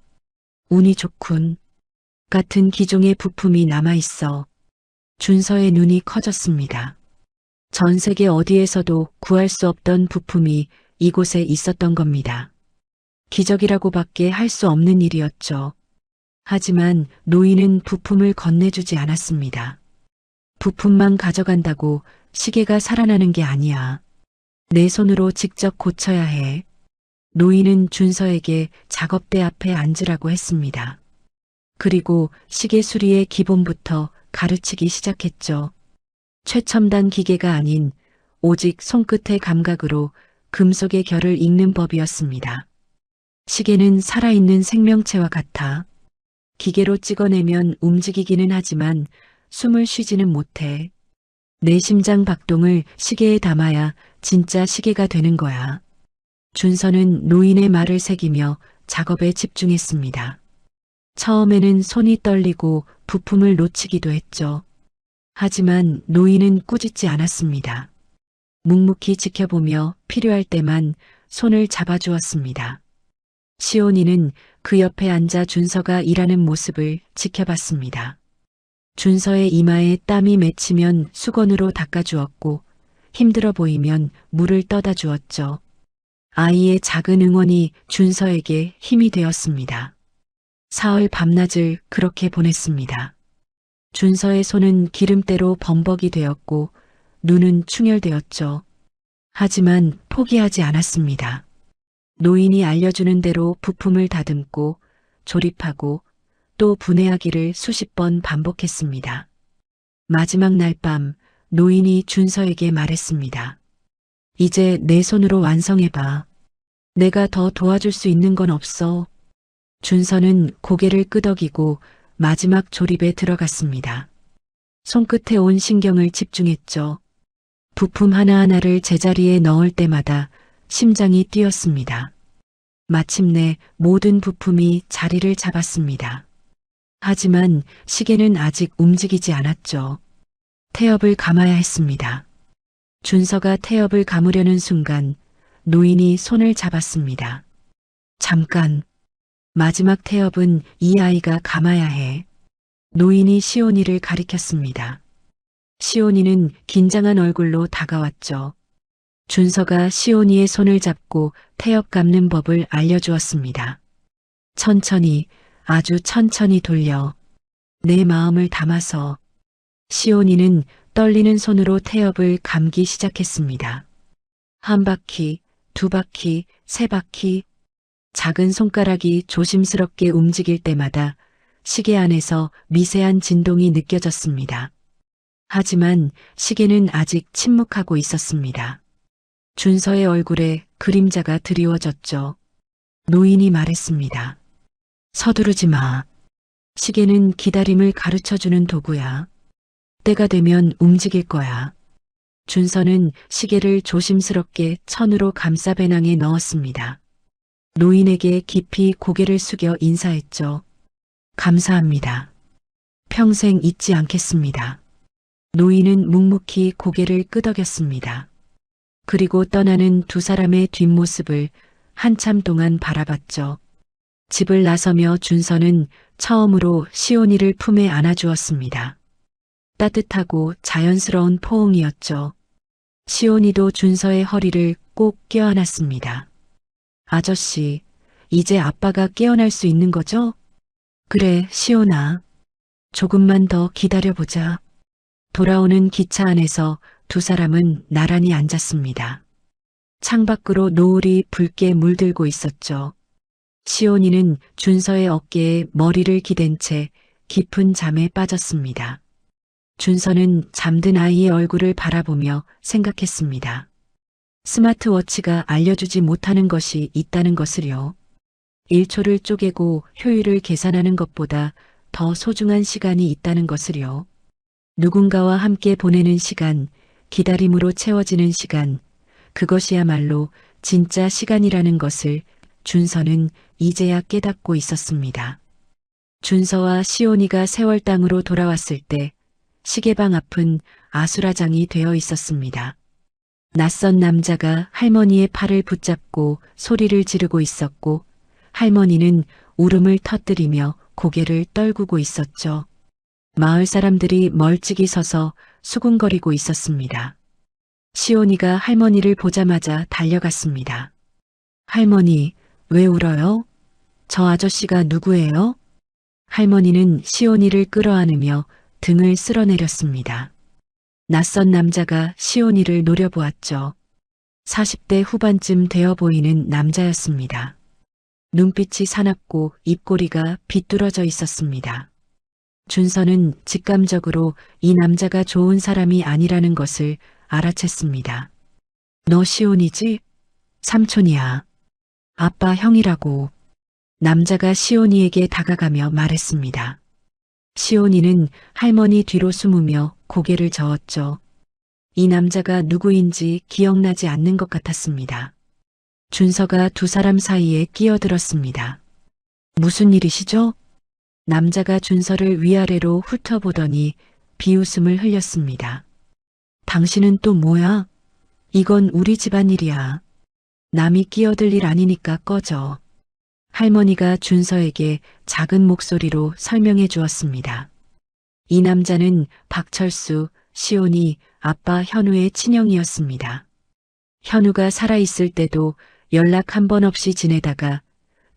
운이 좋군. 같은 기종의 부품이 남아있어. 준서의 눈이 커졌습니다. 전 세계 어디에서도 구할 수 없던 부품이 이곳에 있었던 겁니다. 기적이라고밖에 할 수 없는 일이었죠. 하지만 노인은 부품을 건네주지 않았습니다. 부품만 가져간다고 시계가 살아나는 게 아니야. 내 손으로 직접 고쳐야 해. 노인은 준서에게 작업대 앞에 앉으라고 했습니다. 그리고 시계 수리의 기본부터 가르치기 시작했죠. 최첨단 기계가 아닌 오직 손끝의 감각으로 금속의 결을 읽는 법이었습니다. 시계는 살아있는 생명체와 같아. 기계로 찍어내면 움직이기는 하지만 숨을 쉬지는 못해. 내 심장 박동을 시계에 담아야 진짜 시계가 되는 거야. 준서는 노인의 말을 새기며 작업에 집중했습니다. 처음에는 손이 떨리고 부품을 놓치기도 했죠. 하지만 노인은 꾸짖지 않았습니다. 묵묵히 지켜보며 필요할 때만 손을 잡아주었습니다. 시온이는 그 옆에 앉아 준서가 일하는 모습을 지켜봤습니다. 준서의 이마에 땀이 맺히면 수건으로 닦아주었고 힘들어 보이면 물을 떠다 주었죠. 아이의 작은 응원이 준서에게 힘이 되었습니다. 사흘 밤낮을 그렇게 보냈습니다. 준서의 손은 기름때로 범벅이 되었고 눈은 충혈되었죠. 하지만 포기하지 않았습니다. 노인이 알려주는 대로 부품을 다듬고 조립하고 또 분해하기를 수십 번 반복했습니다. 마지막 날 밤 노인이 준서에게 말했습니다. 이제 내 손으로 완성해봐. 내가 더 도와줄 수 있는 건 없어. 준서는 고개를 끄덕이고 마지막 조립에 들어갔습니다. 손끝에 온 신경을 집중했죠. 부품 하나하나를 제자리에 넣을 때마다 심장이 뛰었습니다. 마침내 모든 부품이 자리를 잡았습니다. 하지만 시계는 아직 움직이지 않았죠. 태엽을 감아야 했습니다. 준서가 태엽을 감으려는 순간 노인이 손을 잡았습니다. 잠깐. 마지막 태엽은 이 아이가 감아야 해. 노인이 시온이를 가리켰습니다. 시온이는 긴장한 얼굴로 다가왔죠. 준서가 시온이의 손을 잡고 태엽 감는 법을 알려주었습니다. 천천히, 아주 천천히 돌려. 내 마음을 담아서. 시온이는 떨리는 손으로 태엽을 감기 시작했습니다. 한 바퀴, 두 바퀴, 세 바퀴. 작은 손가락이 조심스럽게 움직일 때마다 시계 안에서 미세한 진동이 느껴졌습니다. 하지만 시계는 아직 침묵하고 있었습니다. 준서의 얼굴에 그림자가 드리워졌죠. 노인이 말했습니다. 서두르지 마. 시계는 기다림을 가르쳐주는 도구야. 때가 되면 움직일 거야. 준서는 시계를 조심스럽게 천으로 감싸 배낭에 넣었습니다. 노인에게 깊이 고개를 숙여 인사했죠. 감사합니다. 평생 잊지 않겠습니다. 노인은 묵묵히 고개를 끄덕였습니다. 그리고 떠나는 두 사람의 뒷모습을 한참 동안 바라봤죠. 집을 나서며 준서는 처음으로 시온이를 품에 안아주었습니다. 따뜻하고 자연스러운 포옹이었죠. 시온이도 준서의 허리를 꼭 껴안았습니다. 아저씨, 이제 아빠가 깨어날 수 있는 거죠? 그래, 시온아. 조금만 더 기다려보자. 돌아오는 기차 안에서 두 사람은 나란히 앉았습니다. 창밖으로 노을이 붉게 물들고 있었죠. 시온이는 준서의 어깨에 머리를 기댄 채 깊은 잠에 빠졌습니다. 준서는 잠든 아이의 얼굴을 바라보며 생각했습니다. 스마트워치가 알려주지 못하는 것이 있다는 것을요. 1초를 쪼개고 효율을 계산하는 것보다 더 소중한 시간이 있다는 것을요. 누군가와 함께 보내는 시간, 기다림으로 채워지는 시간, 그것이야말로 진짜 시간이라는 것을 준서는 이제야 깨닫고 있었습니다. 준서와 시온이가 세월 땅으로 돌아왔을 때 시계방 앞은 아수라장이 되어 있었습니다. 낯선 남자가 할머니의 팔을 붙잡고 소리를 지르고 있었고 할머니는 울음을 터뜨리며 고개를 떨구고 있었죠. 마을 사람들이 멀찍이 서서 수군거리고 있었습니다. 시온이가 할머니를 보자마자 달려갔습니다. 할머니, 왜 울어요? 저 아저씨가 누구예요? 할머니는 시온이를 끌어안으며 등을 쓸어내렸습니다. 낯선 남자가 시온이를 노려보았죠. 40대 후반쯤 되어 보이는 남자였습니다. 눈빛이 사납고 입꼬리가 비뚤어져 있었습니다. 준서는 직감적으로 이 남자가 좋은 사람이 아니라는 것을 알아챘습니다. 너 시온이지? 삼촌이야. 아빠 형이라고. 남자가 시온이에게 다가가며 말했습니다. 시온이는 할머니 뒤로 숨으며 고개를 저었죠. 이 남자가 누구인지 기억나지 않는 것 같았습니다. 준서가 두 사람 사이에 끼어들었습니다. 무슨 일이시죠? 남자가 준서를 위아래로 훑어보더니 비웃음을 흘렸습니다. 당신은 또 뭐야? 이건 우리 집안 일이야. 남이 끼어들 일 아니니까 꺼져. 할머니가 준서에게 작은 목소리로 설명해 주었습니다. 이 남자는 박철수, 시온이 아빠 현우의 친형이었습니다. 현우가 살아있을 때도 연락 한 번 없이 지내다가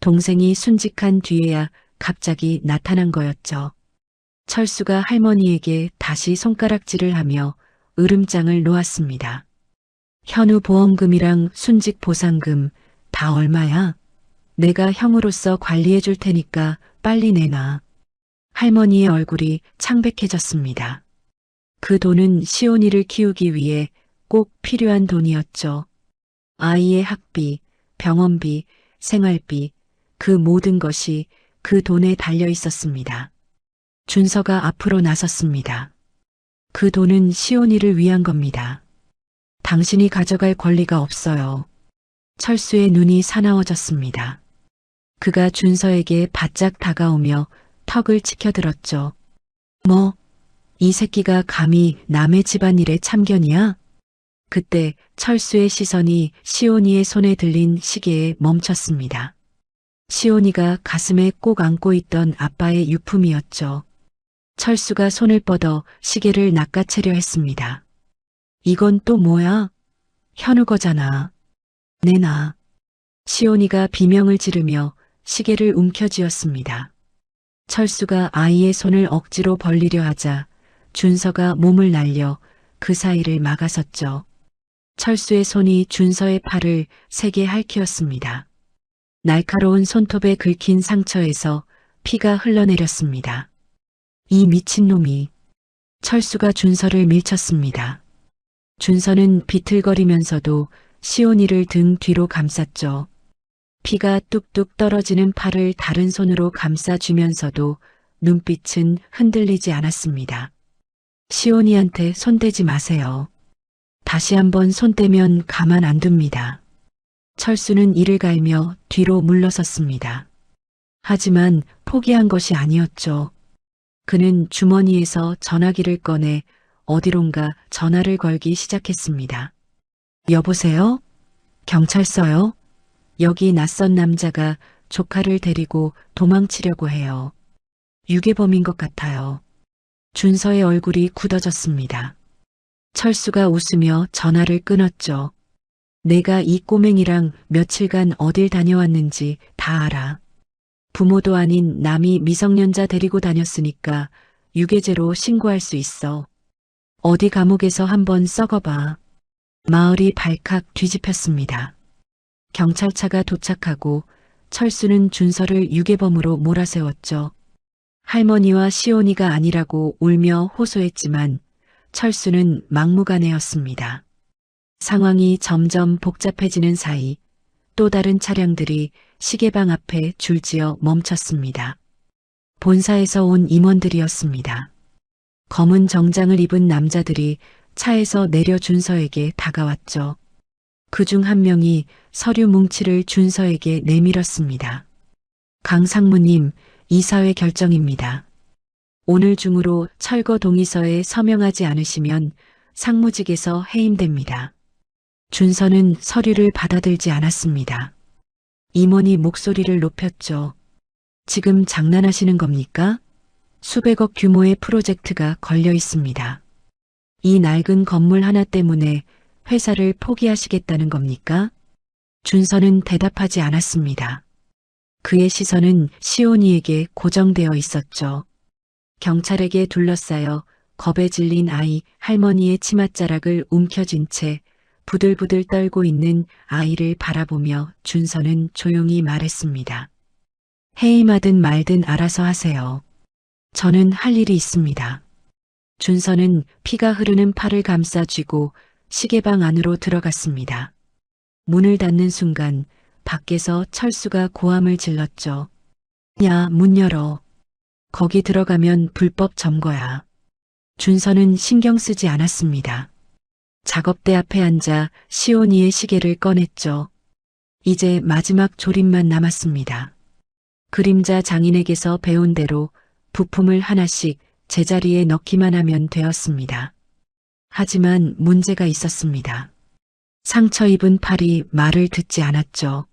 동생이 순직한 뒤에야 갑자기 나타난 거였죠. 철수가 할머니에게 다시 손가락질을 하며 으름장을 놓았습니다. 현우 보험금이랑 순직 보상금 다 얼마야? 내가 형으로서 관리해 줄 테니까 빨리 내놔. 할머니의 얼굴이 창백해졌습니다. 그 돈은 시온이를 키우기 위해 꼭 필요한 돈이었죠. 아이의 학비, 병원비, 생활비, 그 모든 것이 그 돈에 달려 있었습니다. 준서가 앞으로 나섰습니다. 그 돈은 시온이를 위한 겁니다. 당신이 가져갈 권리가 없어요. 철수의 눈이 사나워졌습니다. 그가 준서에게 바짝 다가오며 턱을 치켜들었죠. 뭐, 이 새끼가 감히 남의 집안일에 참견이야? 그때 철수의 시선이 시온이의 손에 들린 시계에 멈췄습니다. 시온이가 가슴에 꼭 안고 있던 아빠의 유품이었죠. 철수가 손을 뻗어 시계를 낚아채려 했습니다. 이건 또 뭐야? 현우 거잖아. 내놔. 시온이가 비명을 지르며 시계를 움켜쥐었습니다. 철수가 아이의 손을 억지로 벌리려 하자 준서가 몸을 날려 그 사이를 막아섰죠. 철수의 손이 준서의 팔을 세게 핥히었습니다. 날카로운 손톱에 긁힌 상처에서 피가 흘러내렸습니다. 이 미친놈이. 철수가 준서를 밀쳤습니다. 준서는 비틀거리면서도 시온이를 등 뒤로 감쌌죠. 피가 뚝뚝 떨어지는 팔을 다른 손으로 감싸주면서도 눈빛은 흔들리지 않았습니다. 시온이한테 손대지 마세요. 다시 한번 손대면 가만 안 둡니다. 철수는 이를 갈며 뒤로 물러섰습니다. 하지만 포기한 것이 아니었죠. 그는 주머니에서 전화기를 꺼내 어디론가 전화를 걸기 시작했습니다. 여보세요? 경찰서요? 여기 낯선 남자가 조카를 데리고 도망치려고 해요. 유괴범인 것 같아요. 준서의 얼굴이 굳어졌습니다. 철수가 웃으며 전화를 끊었죠. 내가 이 꼬맹이랑 며칠간 어딜 다녀왔는지 다 알아. 부모도 아닌 남이 미성년자 데리고 다녔으니까 유괴죄로 신고할 수 있어. 어디 감옥에서 한번 썩어봐. 마을이 발칵 뒤집혔습니다. 경찰차가 도착하고 철수는 준서를 유괴범으로 몰아세웠죠. 할머니와 시온이가 아니라고 울며 호소했지만 철수는 막무가내였습니다. 상황이 점점 복잡해지는 사이 또 다른 차량들이 시계방 앞에 줄지어 멈췄습니다. 본사에서 온 임원들이었습니다. 검은 정장을 입은 남자들이 차에서 내려 준서에게 다가왔죠. 그중 한 명이 서류 뭉치를 준서에게 내밀었습니다. 강 상무님, 이사회 결정입니다. 오늘 중으로 철거 동의서에 서명하지 않으시면 상무직에서 해임됩니다. 준서는 서류를 받아들지 않았습니다. 임원이 목소리를 높였죠. 지금 장난하시는 겁니까? 수백억 규모의 프로젝트가 걸려 있습니다. 이 낡은 건물 하나 때문에 회사를 포기하시겠다는 겁니까? 준서는 대답하지 않았습니다. 그의 시선은 시온이에게 고정되어 있었죠. 경찰에게 둘러싸여 겁에 질린 아이 할머니의 치맛자락을 움켜쥔 채 부들부들 떨고 있는 아이를 바라보며 준서는 조용히 말했습니다. 해임하든 말든 알아서 하세요. 저는 할 일이 있습니다. 준서는 피가 흐르는 팔을 감싸 쥐고 시계방 안으로 들어갔습니다. 문을 닫는 순간 밖에서 철수가 고함을 질렀죠. 야, 문 열어. 거기 들어가면 불법 점거야. 준서는 신경 쓰지 않았습니다. 작업대 앞에 앉아 시온이의 시계를 꺼냈죠. 이제 마지막 조립만 남았습니다. 그림자 장인에게서 배운 대로 부품을 하나씩 제자리에 넣기만 하면 되었습니다. 하지만 문제가 있었습니다. 상처 입은 팔이 말을 듣지 않았죠.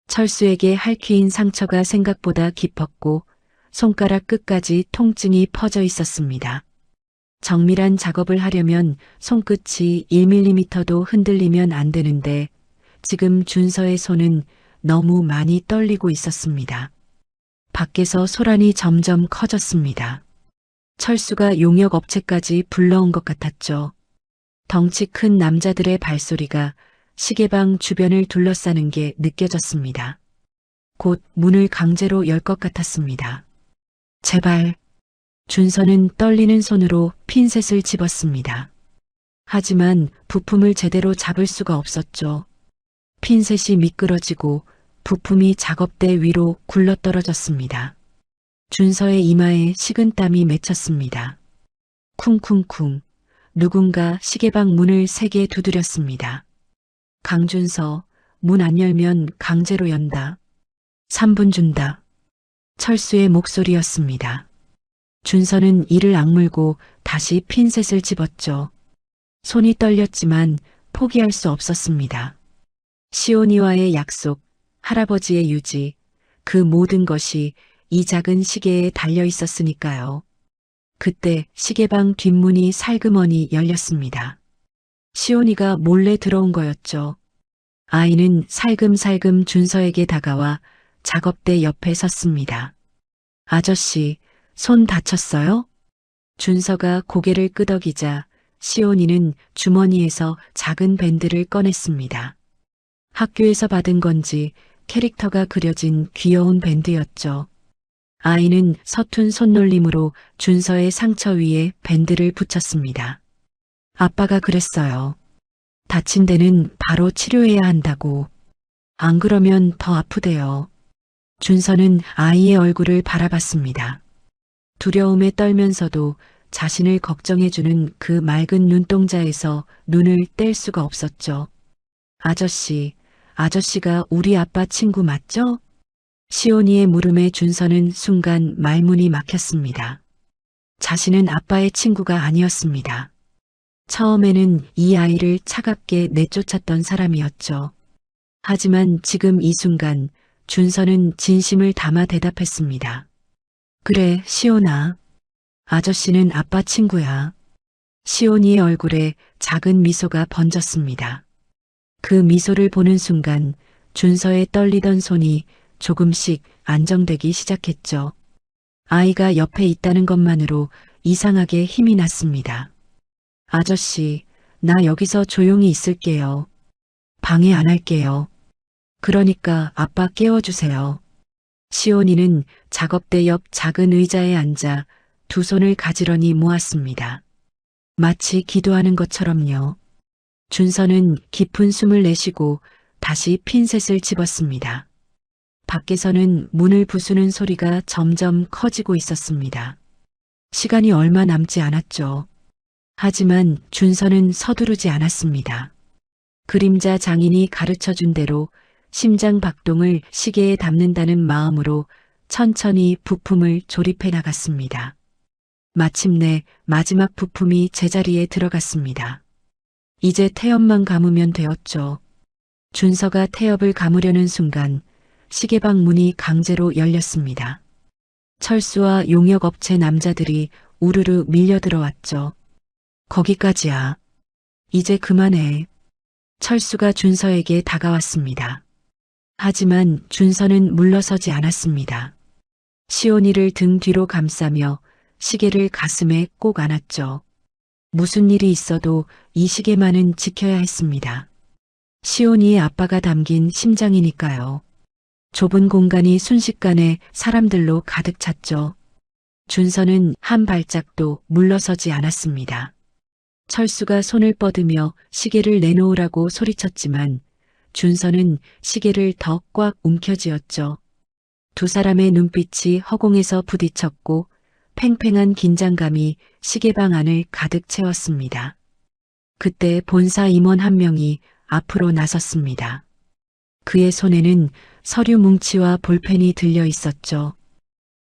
철수에게 핥힌 상처가 생각보다 깊었고 손가락 끝까지 통증이 퍼져 있었습니다. 정밀한 작업을 하려면 손끝이 1mm도 흔들리면 안 되는데 지금 준서의 손은 너무 많이 떨리고 있었습니다. 밖에서 소란이 점점 커졌습니다. 철수가 용역 업체까지 불러온 것 같았죠. 덩치 큰 남자들의 발소리가 시계방 주변을 둘러싸는 게 느껴졌습니다. 곧 문을 강제로 열 것 같았습니다. 제발. 준서는 떨리는 손으로 핀셋을 집었습니다. 하지만 부품을 제대로 잡을 수가 없었죠. 핀셋이 미끄러지고 부품이 작업대 위로 굴러떨어졌습니다. 준서의 이마에 식은땀이 맺혔습니다. 쿵쿵쿵. 누군가 시계방 문을 세게 두드렸습니다. 강준서, 문 안 열면 강제로 연다. 3분 준다. 철수의 목소리였습니다. 준서는 이를 악물고 다시 핀셋을 집었죠. 손이 떨렸지만 포기할 수 없었습니다. 시온이와의 약속, 할아버지의 유지, 그 모든 것이 이 작은 시계에 달려 있었으니까요. 그때 시계방 뒷문이 살그머니 열렸습니다. 시온이가 몰래 들어온 거였죠. 아이는 살금살금 준서에게 다가와 작업대 옆에 섰습니다. 아저씨, 손 다쳤어요? 준서가 고개를 끄덕이자 시온이는 주머니에서 작은 밴드를 꺼냈습니다. 학교에서 받은 건지 캐릭터가 그려진 귀여운 밴드였죠. 아이는 서툰 손놀림으로 준서의 상처 위에 밴드를 붙였습니다. 아빠가 그랬어요. 다친 데는 바로 치료해야 한다고. 안 그러면 더 아프대요. 준서는 아이의 얼굴을 바라봤습니다. 두려움에 떨면서도 자신을 걱정해주는 그 맑은 눈동자에서 눈을 뗄 수가 없었죠. 아저씨가 우리 아빠 친구 맞죠? 시온이의 물음에 준서는 순간 말문이 막혔습니다. 자신은 아빠의 친구가 아니었습니다. 처음에는 이 아이를 차갑게 내쫓았던 사람이었죠. 하지만 지금 이 순간 준서는 진심을 담아 대답했습니다. 그래, 시온아. 아저씨는 아빠 친구야. 시온이의 얼굴에 작은 미소가 번졌습니다. 그 미소를 보는 순간 준서의 떨리던 손이 조금씩 안정되기 시작했죠. 아이가 옆에 있다는 것만으로 이상하게 힘이 났습니다. 아저씨, 나 여기서 조용히 있을게요. 방해 안 할게요. 그러니까 아빠 깨워주세요. 시온이는 작업대 옆 작은 의자에 앉아 두 손을 가지런히 모았습니다. 마치 기도하는 것처럼요. 준서는 깊은 숨을 내쉬고 다시 핀셋을 집었습니다. 밖에서는 문을 부수는 소리가 점점 커지고 있었습니다. 시간이 얼마 남지 않았죠. 하지만 준서는 서두르지 않았습니다. 그림자 장인이 가르쳐준 대로 심장 박동을 시계에 담는다는 마음으로 천천히 부품을 조립해 나갔습니다. 마침내 마지막 부품이 제자리에 들어갔습니다. 이제 태엽만 감으면 되었죠. 준서가 태엽을 감으려는 순간 시계방 문이 강제로 열렸습니다. 철수와 용역업체 남자들이 우르르 밀려 들어왔죠. 거기까지야. 이제 그만해. 철수가 준서에게 다가왔습니다. 하지만 준서는 물러서지 않았습니다. 시온이를 등 뒤로 감싸며 시계를 가슴에 꼭 안았죠. 무슨 일이 있어도 이 시계만은 지켜야 했습니다. 시온이의 아빠가 담긴 심장이니까요. 좁은 공간이 순식간에 사람들로 가득 찼죠. 준서는 한 발짝도 물러서지 않았습니다. 철수가 손을 뻗으며 시계를 내놓으라고 소리쳤지만 준서는 시계를 더 꽉 움켜쥐었죠. 두 사람의 눈빛이 허공에서 부딪혔고 팽팽한 긴장감이 시계방 안을 가득 채웠습니다. 그때 본사 임원 한 명이 앞으로 나섰습니다. 그의 손에는 서류 뭉치와 볼펜이 들려 있었죠.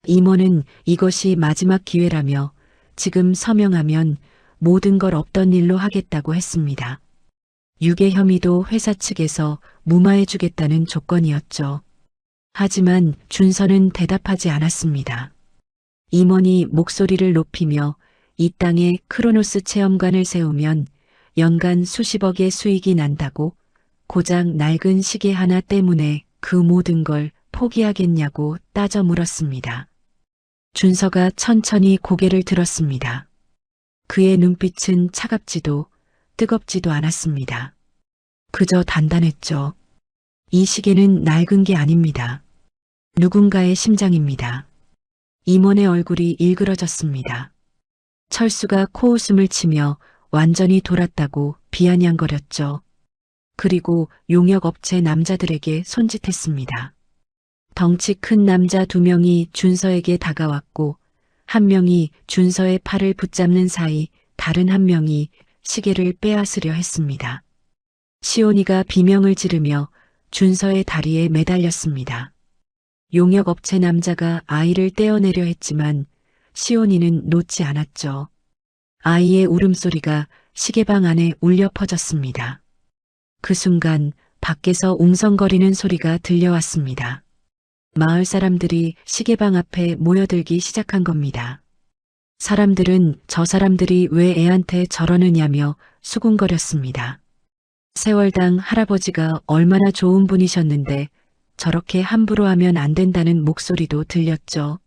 임원은 이것이 마지막 기회라며 지금 서명하면 모든 걸 없던 일로 하겠다고 했습니다. 유괴 혐의도 회사 측에서 무마해주겠다는 조건이었죠. 하지만 준서는 대답하지 않았습니다. 임원이 목소리를 높이며 이 땅에 크로노스 체험관을 세우면 연간 수십억의 수익이 난다고 고작 낡은 시계 하나 때문에 그 모든 걸 포기하겠냐고 따져 물었습니다. 준서가 천천히 고개를 들었습니다. 그의 눈빛은 차갑지도 뜨겁지도 않았습니다. 그저 단단했죠. 이 시계는 낡은 게 아닙니다. 누군가의 심장입니다. 임원의 얼굴이 일그러졌습니다. 철수가 코웃음을 치며 완전히 돌았다고 비아냥거렸죠. 그리고 용역업체 남자들에게 손짓했습니다. 덩치 큰 남자 두 명이 준서에게 다가왔고 한 명이 준서의 팔을 붙잡는 사이 다른 한 명이 시계를 빼앗으려 했습니다. 시온이가 비명을 지르며 준서의 다리에 매달렸습니다. 용역업체 남자가 아이를 떼어내려 했지만 시온이는 놓지 않았죠. 아이의 울음소리가 시계방 안에 울려 퍼졌습니다. 그 순간 밖에서 웅성거리는 소리가 들려왔습니다. 마을 사람들이 시계방 앞에 모여들기 시작한 겁니다. 사람들은 저 사람들이 왜 애한테 저러느냐며 수군거렸습니다. 세월당 할아버지가 얼마나 좋은 분이셨는데 저렇게 함부로 하면 안 된다는 목소리도 들렸죠.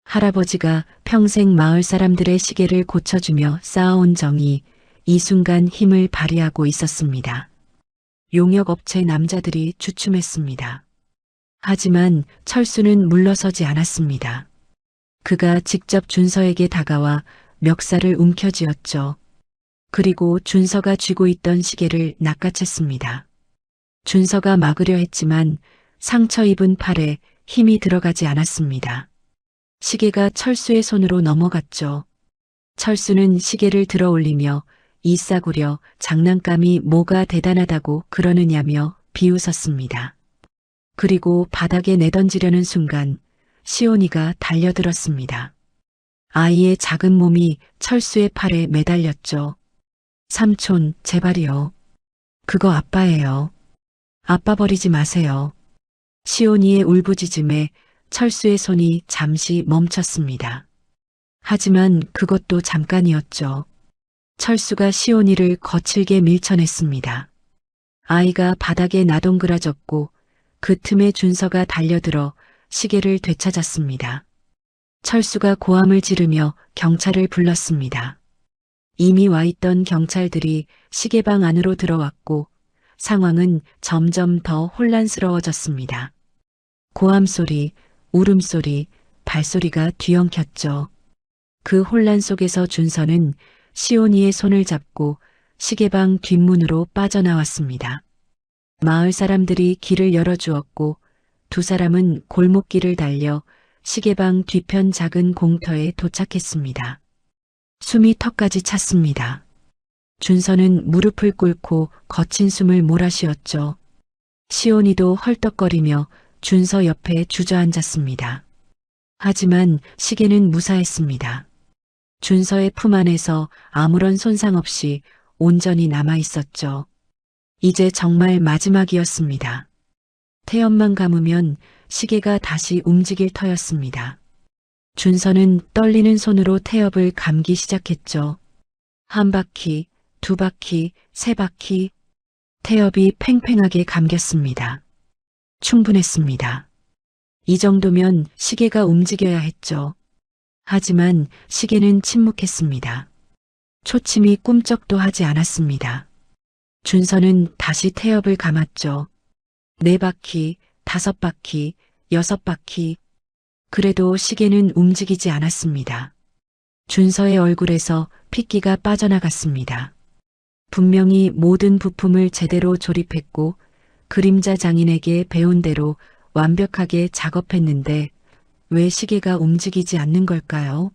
할아버지가 평생 마을 사람들의 시계를 고쳐주며 쌓아온 정이 이 순간 힘을 발휘하고 있었습니다. 용역업체 남자들이 주춤했습니다. 하지만 철수는 물러서지 않았습니다. 그가 직접 준서에게 다가와 멱살을 움켜쥐었죠. 그리고 준서가 쥐고 있던 시계를 낚아챘습니다. 준서가 막으려 했지만 상처 입은 팔에 힘이 들어가지 않았습니다. 시계가 철수의 손으로 넘어갔죠. 철수는 시계를 들어 올리며 이싸구려 장난감이 뭐가 대단하다고 그러느냐며 비웃었습니다. 그리고 바닥에 내던지려는 순간 시온이가 달려들었습니다. 아이의 작은 몸이 철수의 팔에 매달렸죠. 삼촌, 제발이요. 그거 아빠예요. 아빠 버리지 마세요. 시온이의 울부짖음에 철수의 손이 잠시 멈췄습니다. 하지만 그것도 잠깐이었죠. 철수가 시온이를 거칠게 밀쳐냈습니다. 아이가 바닥에 나동그라졌고 그 틈에 준서가 달려들어 시계를 되찾았습니다. 철수가 고함을 지르며 경찰을 불렀습니다. 이미 와 있던 경찰들이 시계방 안으로 들어왔고 상황은 점점 더 혼란스러워졌습니다. 고함 소리, 울음소리, 발소리가 뒤엉켰죠. 그 혼란 속에서 준서는 시온이의 손을 잡고 시계방 뒷문으로 빠져나왔습니다. 마을 사람들이 길을 열어주었고 두 사람은 골목길을 달려 시계방 뒤편 작은 공터에 도착했습니다. 숨이 턱까지 찼습니다. 준서는 무릎을 꿇고 거친 숨을 몰아쉬었죠. 시온이도 헐떡거리며 준서 옆에 주저앉았습니다. 하지만 시계는 무사했습니다. 준서의 품 안에서 아무런 손상 없이 온전히 남아 있었죠. 이제 정말 마지막이었습니다. 태엽만 감으면 시계가 다시 움직일 터였습니다. 준서는 떨리는 손으로 태엽을 감기 시작했죠. 한 바퀴, 두 바퀴, 세 바퀴. 태엽이 팽팽하게 감겼습니다. 충분했습니다. 이 정도면 시계가 움직여야 했죠. 하지만 시계는 침묵했습니다. 초침이 꿈쩍도 하지 않았습니다. 준서는 다시 태엽을 감았죠. 4바퀴, 5바퀴, 6바퀴. 그래도 시계는 움직이지 않았습니다. 준서의 얼굴에서 핏기가 빠져나갔습니다. 분명히 모든 부품을 제대로 조립했고 그림자 장인에게 배운 대로 완벽하게 작업했는데 왜 시계가 움직이지 않는 걸까요?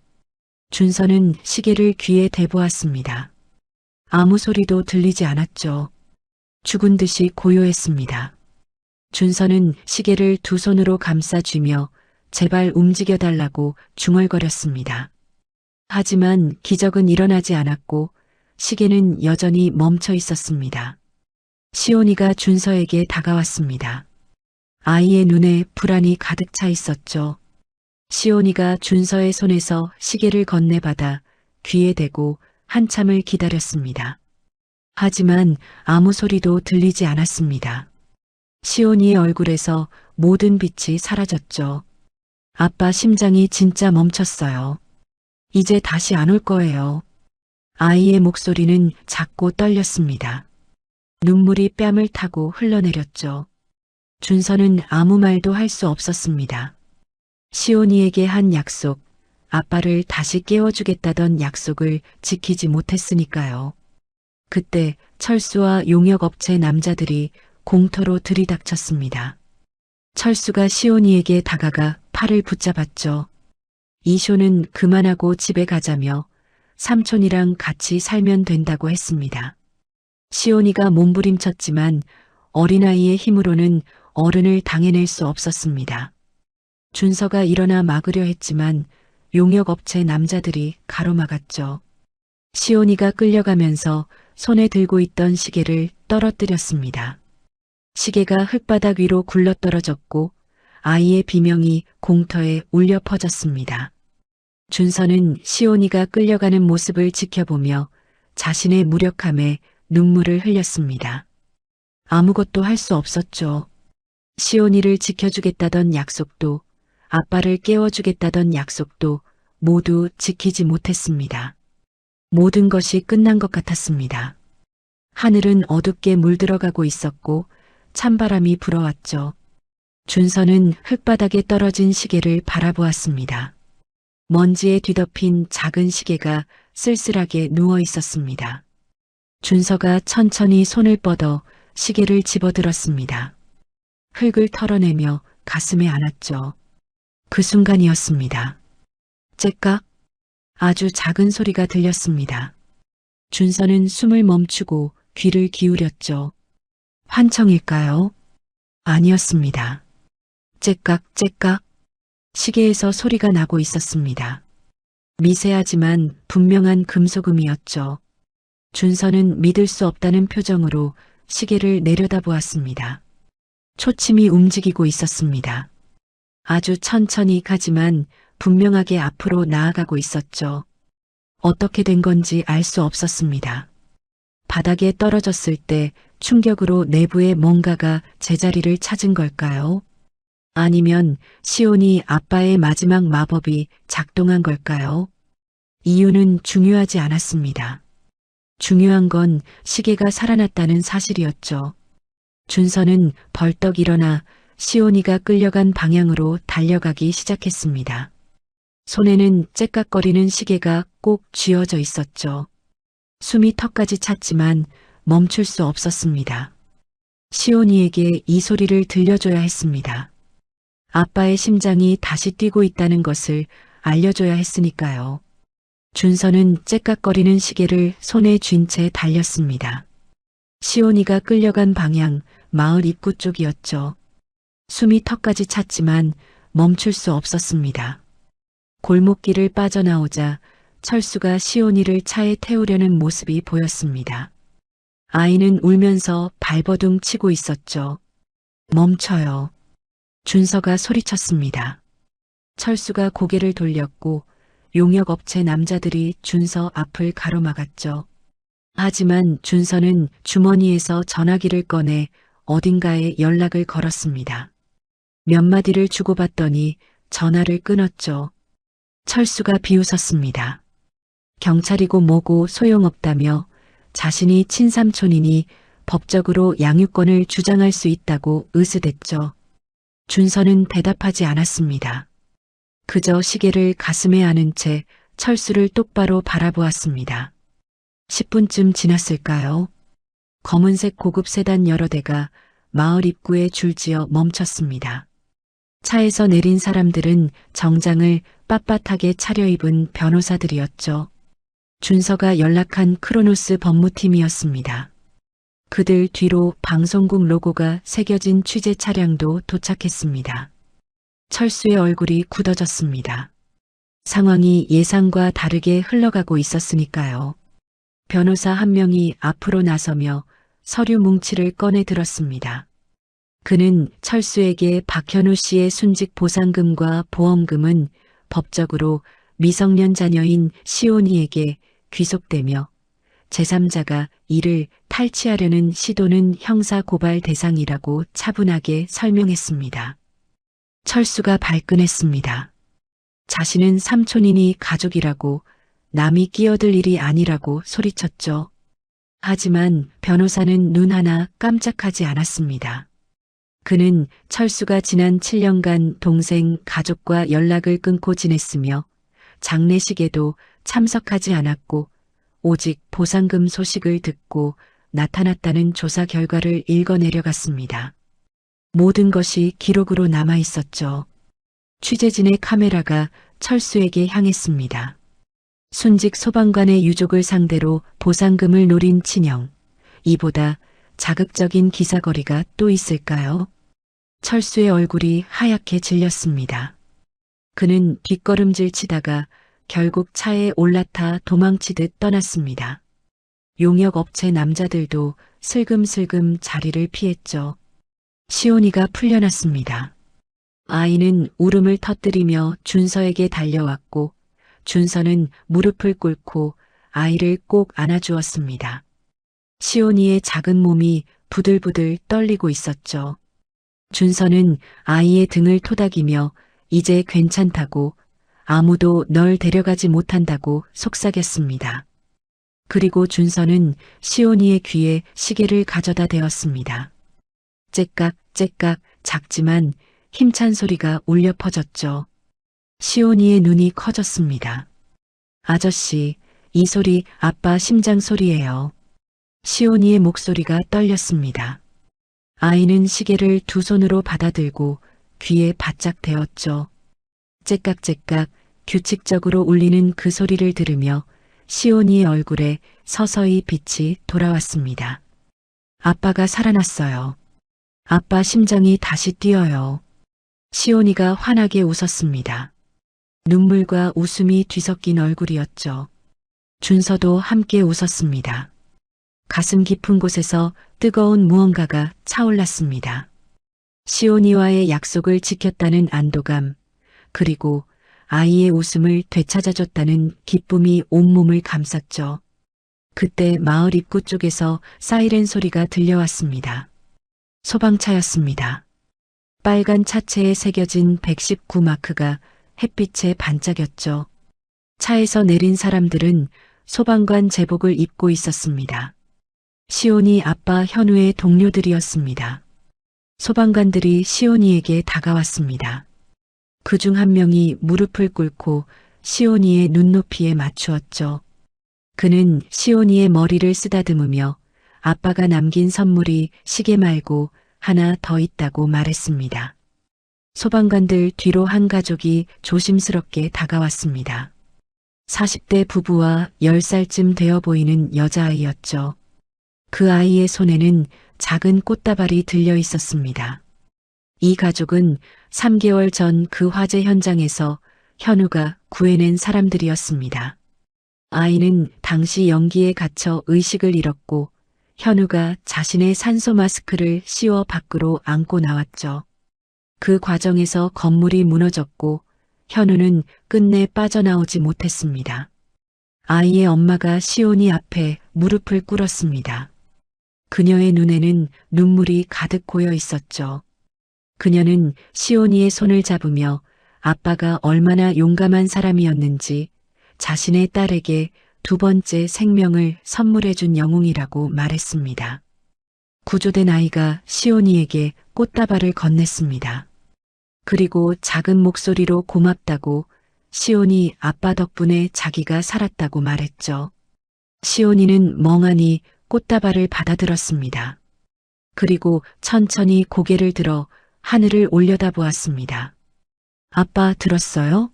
준서는 시계를 귀에 대보았습니다. 아무 소리도 들리지 않았죠. 죽은 듯이 고요했습니다. 준서는 시계를 두 손으로 감싸쥐며 제발 움직여달라고 중얼거렸습니다. 하지만 기적은 일어나지 않았고 시계는 여전히 멈춰 있었습니다. 시온이가 준서에게 다가왔습니다. 아이의 눈에 불안이 가득 차 있었죠. 시온이가 준서의 손에서 시계를 건네받아 귀에 대고 한참을 기다렸습니다. 하지만 아무 소리도 들리지 않았습니다. 시온이의 얼굴에서 모든 빛이 사라졌죠. 아빠 심장이 진짜 멈췄어요. 이제 다시 안 올 거예요. 아이의 목소리는 작고 떨렸습니다. 눈물이 뺨을 타고 흘러내렸죠. 준서는 아무 말도 할 수 없었습니다. 시온이에게 한 약속, 아빠를 다시 깨워주겠다던 약속을 지키지 못했으니까요. 그때 철수와 용역업체 남자들이 공터로 들이닥쳤습니다. 철수가 시온이에게 다가가 팔을 붙잡았죠. 이쇼는 그만하고 집에 가자며 삼촌이랑 같이 살면 된다고 했습니다. 시온이가 몸부림쳤지만 어린아이의 힘으로는 어른을 당해낼 수 없었습니다. 준서가 일어나 막으려 했지만 용역업체 남자들이 가로막았죠. 시온이가 끌려가면서 손에 들고 있던 시계를 떨어뜨렸습니다. 시계가 흙바닥 위로 굴러떨어졌고 아이의 비명이 공터에 울려 퍼졌습니다. 준서는 시온이가 끌려가는 모습을 지켜보며 자신의 무력함에 눈물을 흘렸습니다. 아무것도 할 수 없었죠. 시온이를 지켜주겠다던 약속도 아빠를 깨워주겠다던 약속도 모두 지키지 못했습니다. 모든 것이 끝난 것 같았습니다. 하늘은 어둡게 물들어가고 있었고 찬바람이 불어왔죠. 준서는 흙바닥에 떨어진 시계를 바라보았습니다. 먼지에 뒤덮인 작은 시계가 쓸쓸하게 누워 있었습니다. 준서가 천천히 손을 뻗어 시계를 집어들었습니다. 흙을 털어내며 가슴에 안았죠. 그 순간이었습니다. 째깍 아주 작은 소리가 들렸습니다. 준서는 숨을 멈추고 귀를 기울였죠. 환청일까요? 아니었습니다. 째깍 째깍 시계에서 소리가 나고 있었습니다. 미세하지만 분명한 금속음이었죠. 준서는 믿을 수 없다는 표정으로 시계를 내려다보았습니다. 초침이 움직이고 있었습니다. 아주 천천히 가지만 분명하게 앞으로 나아가고 있었죠. 어떻게 된 건지 알 수 없었습니다. 바닥에 떨어졌을 때 충격으로 내부에 뭔가가 제자리를 찾은 걸까요? 아니면 시온이 아빠의 마지막 마법이 작동한 걸까요? 이유는 중요하지 않았습니다. 중요한 건 시계가 살아났다는 사실이었죠. 준서는 벌떡 일어나 시온이가 끌려간 방향으로 달려가기 시작했습니다. 손에는 째깍거리는 시계가 꼭 쥐어져 있었죠. 숨이 턱까지 찼지만 멈출 수 없었습니다. 시온이에게 이 소리를 들려줘야 했습니다. 아빠의 심장이 다시 뛰고 있다는 것을 알려줘야 했으니까요. 준서는 째깍거리는 시계를 손에 쥔 채 달렸습니다. 시온이가 끌려간 방향, 마을 입구 쪽이었죠. 숨이 턱까지 찼지만 멈출 수 없었습니다. 골목길을 빠져나오자 철수가 시온이를 차에 태우려는 모습이 보였습니다. 아이는 울면서 발버둥 치고 있었죠. 멈춰요. 준서가 소리쳤습니다. 철수가 고개를 돌렸고 용역업체 남자들이 준서 앞을 가로막았죠. 하지만 준서는 주머니에서 전화기를 꺼내 어딘가에 연락을 걸었습니다. 몇 마디를 주고받더니 전화를 끊었죠. 철수가 비웃었습니다. 경찰이고 뭐고 소용없다며 자신이 친삼촌이니 법적으로 양육권을 주장할 수 있다고 으스댔죠. 준서는 대답하지 않았습니다. 그저 시계를 가슴에 안은 채 철수를 똑바로 바라보았습니다. 10분쯤 지났을까요? 검은색 고급 세단 여러 대가 마을 입구에 줄지어 멈췄습니다. 차에서 내린 사람들은 정장을 빳빳하게 차려입은 변호사들이었죠. 준서가 연락한 크로노스 법무팀이었습니다. 그들 뒤로 방송국 로고가 새겨진 취재 차량도 도착했습니다. 철수의 얼굴이 굳어졌습니다. 상황이 예상과 다르게 흘러가고 있었으니까요. 변호사 한 명이 앞으로 나서며 서류 뭉치를 꺼내 들었습니다. 그는 철수에게 박현우 씨의 순직 보상금과 보험금은 법적으로 미성년 자녀인 시온이에게 귀속되며 제3자가 이를 탈취하려는 시도는 형사 고발 대상이라고 차분하게 설명했습니다. 철수가 발끈했습니다. 자신은 삼촌이니 가족이라고 남이 끼어들 일이 아니라고 소리쳤죠. 하지만 변호사는 눈 하나 깜짝하지 않았습니다. 그는 철수가 지난 7년간 동생 가족과 연락을 끊고 지냈으며 장례식에도 참석하지 않았고 오직 보상금 소식을 듣고 나타났다는 조사 결과를 읽어내려갔습니다. 모든 것이 기록으로 남아 있었죠. 취재진의 카메라가 철수에게 향했습니다. 순직 소방관의 유족을 상대로 보상금을 노린 친형. 이보다 자극적인 기사거리가 또 있을까요? 철수의 얼굴이 하얗게 질렸습니다. 그는 뒷걸음질 치다가 결국 차에 올라타 도망치듯 떠났습니다. 용역업체 남자들도 슬금슬금 자리를 피했죠. 시온이가 풀려났습니다. 아이는 울음을 터뜨리며 준서에게 달려왔고 준서는 무릎을 꿇고 아이를 꼭 안아주었습니다. 시온이의 작은 몸이 부들부들 떨리고 있었죠. 준서는 아이의 등을 토닥이며 이제 괜찮다고, 아무도 널 데려가지 못한다고 속삭였습니다. 그리고 준서는 시온이의 귀에 시계를 가져다 대었습니다. 째깍째깍 작지만 힘찬 소리가 울려 퍼졌죠. 시온이의 눈이 커졌습니다. 아저씨, 이 소리 아빠 심장 소리예요. 시온이의 목소리가 떨렸습니다. 아이는 시계를 두 손으로 받아들고 귀에 바짝 대었죠. 째깍째깍 규칙적으로 울리는 그 소리를 들으며 시온이의 얼굴에 서서히 빛이 돌아왔습니다. 아빠가 살아났어요. 아빠 심장이 다시 뛰어요. 시온이가 환하게 웃었습니다. 눈물과 웃음이 뒤섞인 얼굴이었죠. 준서도 함께 웃었습니다. 가슴 깊은 곳에서 뜨거운 무언가가 차올랐습니다. 시온이와의 약속을 지켰다는 안도감, 그리고 아이의 웃음을 되찾아줬다는 기쁨이 온몸을 감쌌죠. 그때 마을 입구 쪽에서 사이렌 소리가 들려왔습니다. 소방차였습니다. 빨간 차체에 새겨진 119 마크가 햇빛에 반짝였죠. 차에서 내린 사람들은 소방관 제복을 입고 있었습니다. 시온이 아빠 현우의 동료들이었습니다. 소방관들이 시온이에게 다가왔습니다. 그중 한 명이 무릎을 꿇고 시온이의 눈높이에 맞추었죠. 그는 시온이의 머리를 쓰다듬으며 아빠가 남긴 선물이 시계 말고 하나 더 있다고 말했습니다. 소방관들 뒤로 한 가족이 조심스럽게 다가왔습니다. 40대 부부와 10살쯤 되어 보이는 여자아이였죠. 그 아이의 손에는 작은 꽃다발이 들려 있었습니다. 이 가족은 3개월 전 그 화재 현장에서 현우가 구해낸 사람들이었습니다. 아이는 당시 연기에 갇혀 의식을 잃었고 현우가 자신의 산소 마스크를 씌워 밖으로 안고 나왔죠. 그 과정에서 건물이 무너졌고 현우는 끝내 빠져나오지 못했습니다. 아이의 엄마가 시온이 앞에 무릎을 꿇었습니다. 그녀의 눈에는 눈물이 가득 고여 있었죠. 그녀는 시온이의 손을 잡으며 아빠가 얼마나 용감한 사람이었는지 자신의 딸에게 두 번째 생명을 선물해준 영웅이라고 말했습니다. 구조된 아이가 시온이에게 꽃다발을 건넸습니다. 그리고 작은 목소리로 고맙다고 시온이 아빠 덕분에 자기가 살았다고 말했죠. 시온이는 멍하니 꽃다발을 받아들었습니다. 그리고 천천히 고개를 들어 하늘을 올려다보았습니다. 아빠 들었어요?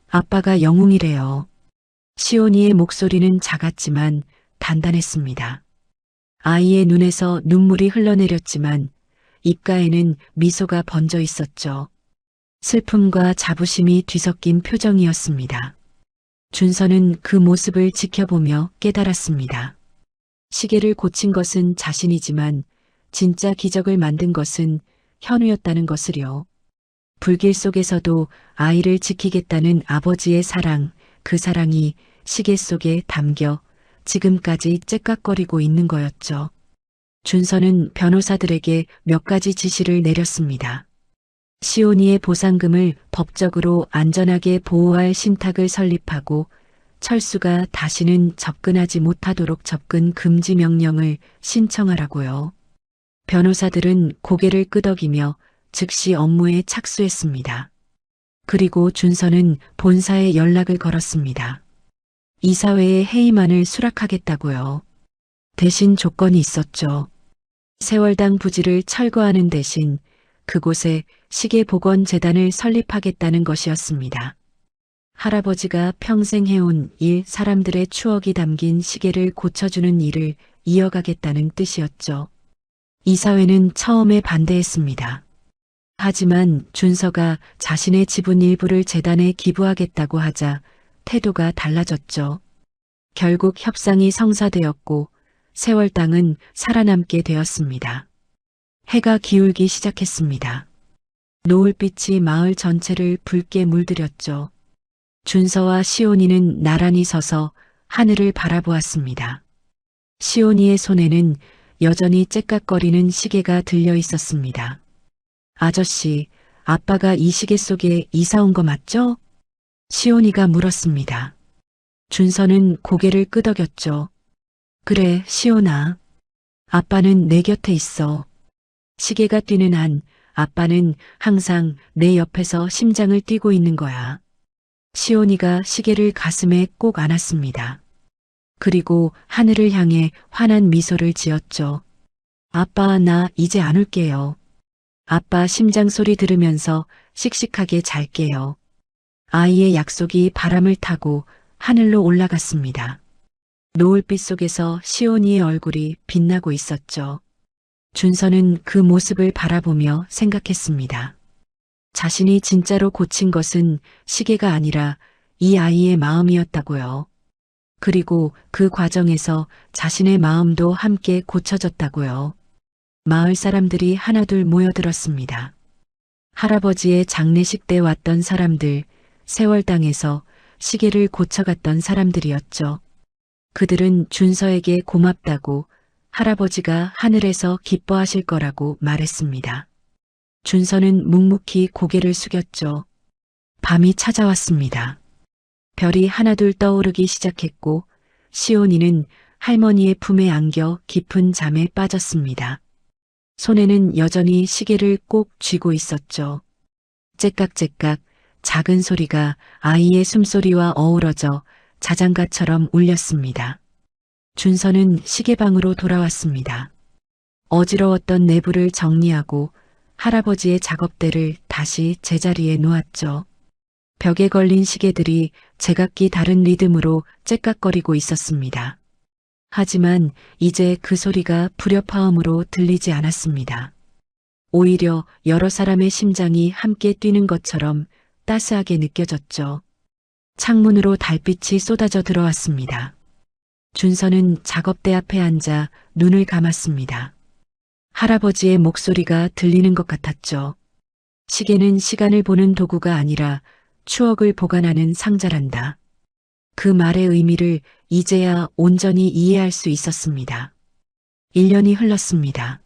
아빠가 영웅이래요. 시온이의 목소리는 작았지만 단단했습니다. 아이의 눈에서 눈물이 흘러내렸지만 입가에는 미소가 번져 있었죠. 슬픔과 자부심이 뒤섞인 표정이었습니다. 준서는 그 모습을 지켜보며 깨달았습니다. 시계를 고친 것은 자신이지만 진짜 기적을 만든 것은 현우였다는 것을요. 불길 속에서도 아이를 지키겠다는 아버지의 사랑, 그 사랑이 시계 속에 담겨 지금까지 째깍거리고 있는 거였죠. 준서는 변호사들에게 몇 가지 지시를 내렸습니다. 시온이의 보상금을 법적으로 안전하게 보호할 신탁을 설립하고 철수가 다시는 접근하지 못하도록 접근 금지 명령을 신청하라고요. 변호사들은 고개를 끄덕이며 즉시 업무에 착수했습니다. 그리고 준서는 본사에 연락을 걸었습니다. 이사회의 해임안을 수락하겠다고요. 대신 조건이 있었죠. 세월당 부지를 철거하는 대신 그곳에 시계복원재단을 설립하겠다는 것이었습니다. 할아버지가 평생 해온 일, 사람들의 추억이 담긴 시계를 고쳐주는 일을 이어가겠다는 뜻이었죠. 이사회는 처음에 반대했습니다. 하지만 준서가 자신의 지분 일부를 재단에 기부하겠다고 하자 태도가 달라졌죠. 결국 협상이 성사되었고 세월당은 살아남게 되었습니다. 해가 기울기 시작했습니다. 노을빛이 마을 전체를 붉게 물들였죠. 준서와 시온이는 나란히 서서 하늘을 바라보았습니다. 시온이의 손에는 여전히 째깍거리는 시계가 들려 있었습니다. 아저씨, 아빠가 이 시계 속에 이사 온 거 맞죠? 시온이가 물었습니다. 준서는 고개를 끄덕였죠. 그래, 시온아. 아빠는 내 곁에 있어. 시계가 뛰는 한 아빠는 항상 내 옆에서 심장을 뛰고 있는 거야. 시온이가 시계를 가슴에 꼭 안았습니다. 그리고 하늘을 향해 환한 미소를 지었죠. 아빠, 나 이제 안 올게요. 아빠 심장 소리 들으면서 씩씩하게 잘게요. 아이의 약속이 바람을 타고 하늘로 올라갔습니다. 노을빛 속에서 시온이의 얼굴이 빛나고 있었죠. 준서는 그 모습을 바라보며 생각했습니다. 자신이 진짜로 고친 것은 시계가 아니라 이 아이의 마음이었다고요. 그리고 그 과정에서 자신의 마음도 함께 고쳐졌다고요. 마을 사람들이 하나둘 모여들었습니다. 할아버지의 장례식 때 왔던 사람들, 세월당에서 시계를 고쳐갔던 사람들이었죠. 그들은 준서에게 고맙다고 할아버지가 하늘에서 기뻐하실 거라고 말했습니다. 준서는 묵묵히 고개를 숙였죠. 밤이 찾아왔습니다. 별이 하나둘 떠오르기 시작했고 시온이는 할머니의 품에 안겨 깊은 잠에 빠졌습니다. 손에는 여전히 시계를 꼭 쥐고 있었죠. 째깍째깍 작은 소리가 아이의 숨소리와 어우러져 자장가처럼 울렸습니다. 준서는 시계방으로 돌아왔습니다. 어지러웠던 내부를 정리하고 할아버지의 작업대를 다시 제자리에 놓았죠. 벽에 걸린 시계들이 제각기 다른 리듬으로 째깍거리고 있었습니다. 하지만 이제 그 소리가 불협화음으로 들리지 않았습니다. 오히려 여러 사람의 심장이 함께 뛰는 것처럼 따스하게 느껴졌죠. 창문으로 달빛이 쏟아져 들어왔습니다. 준서는 작업대 앞에 앉아 눈을 감았습니다. 할아버지의 목소리가 들리는 것 같았죠. 시계는 시간을 보는 도구가 아니라 추억을 보관하는 상자란다. 그 말의 의미를 이제야 온전히 이해할 수 있었습니다. 1년이 흘렀습니다.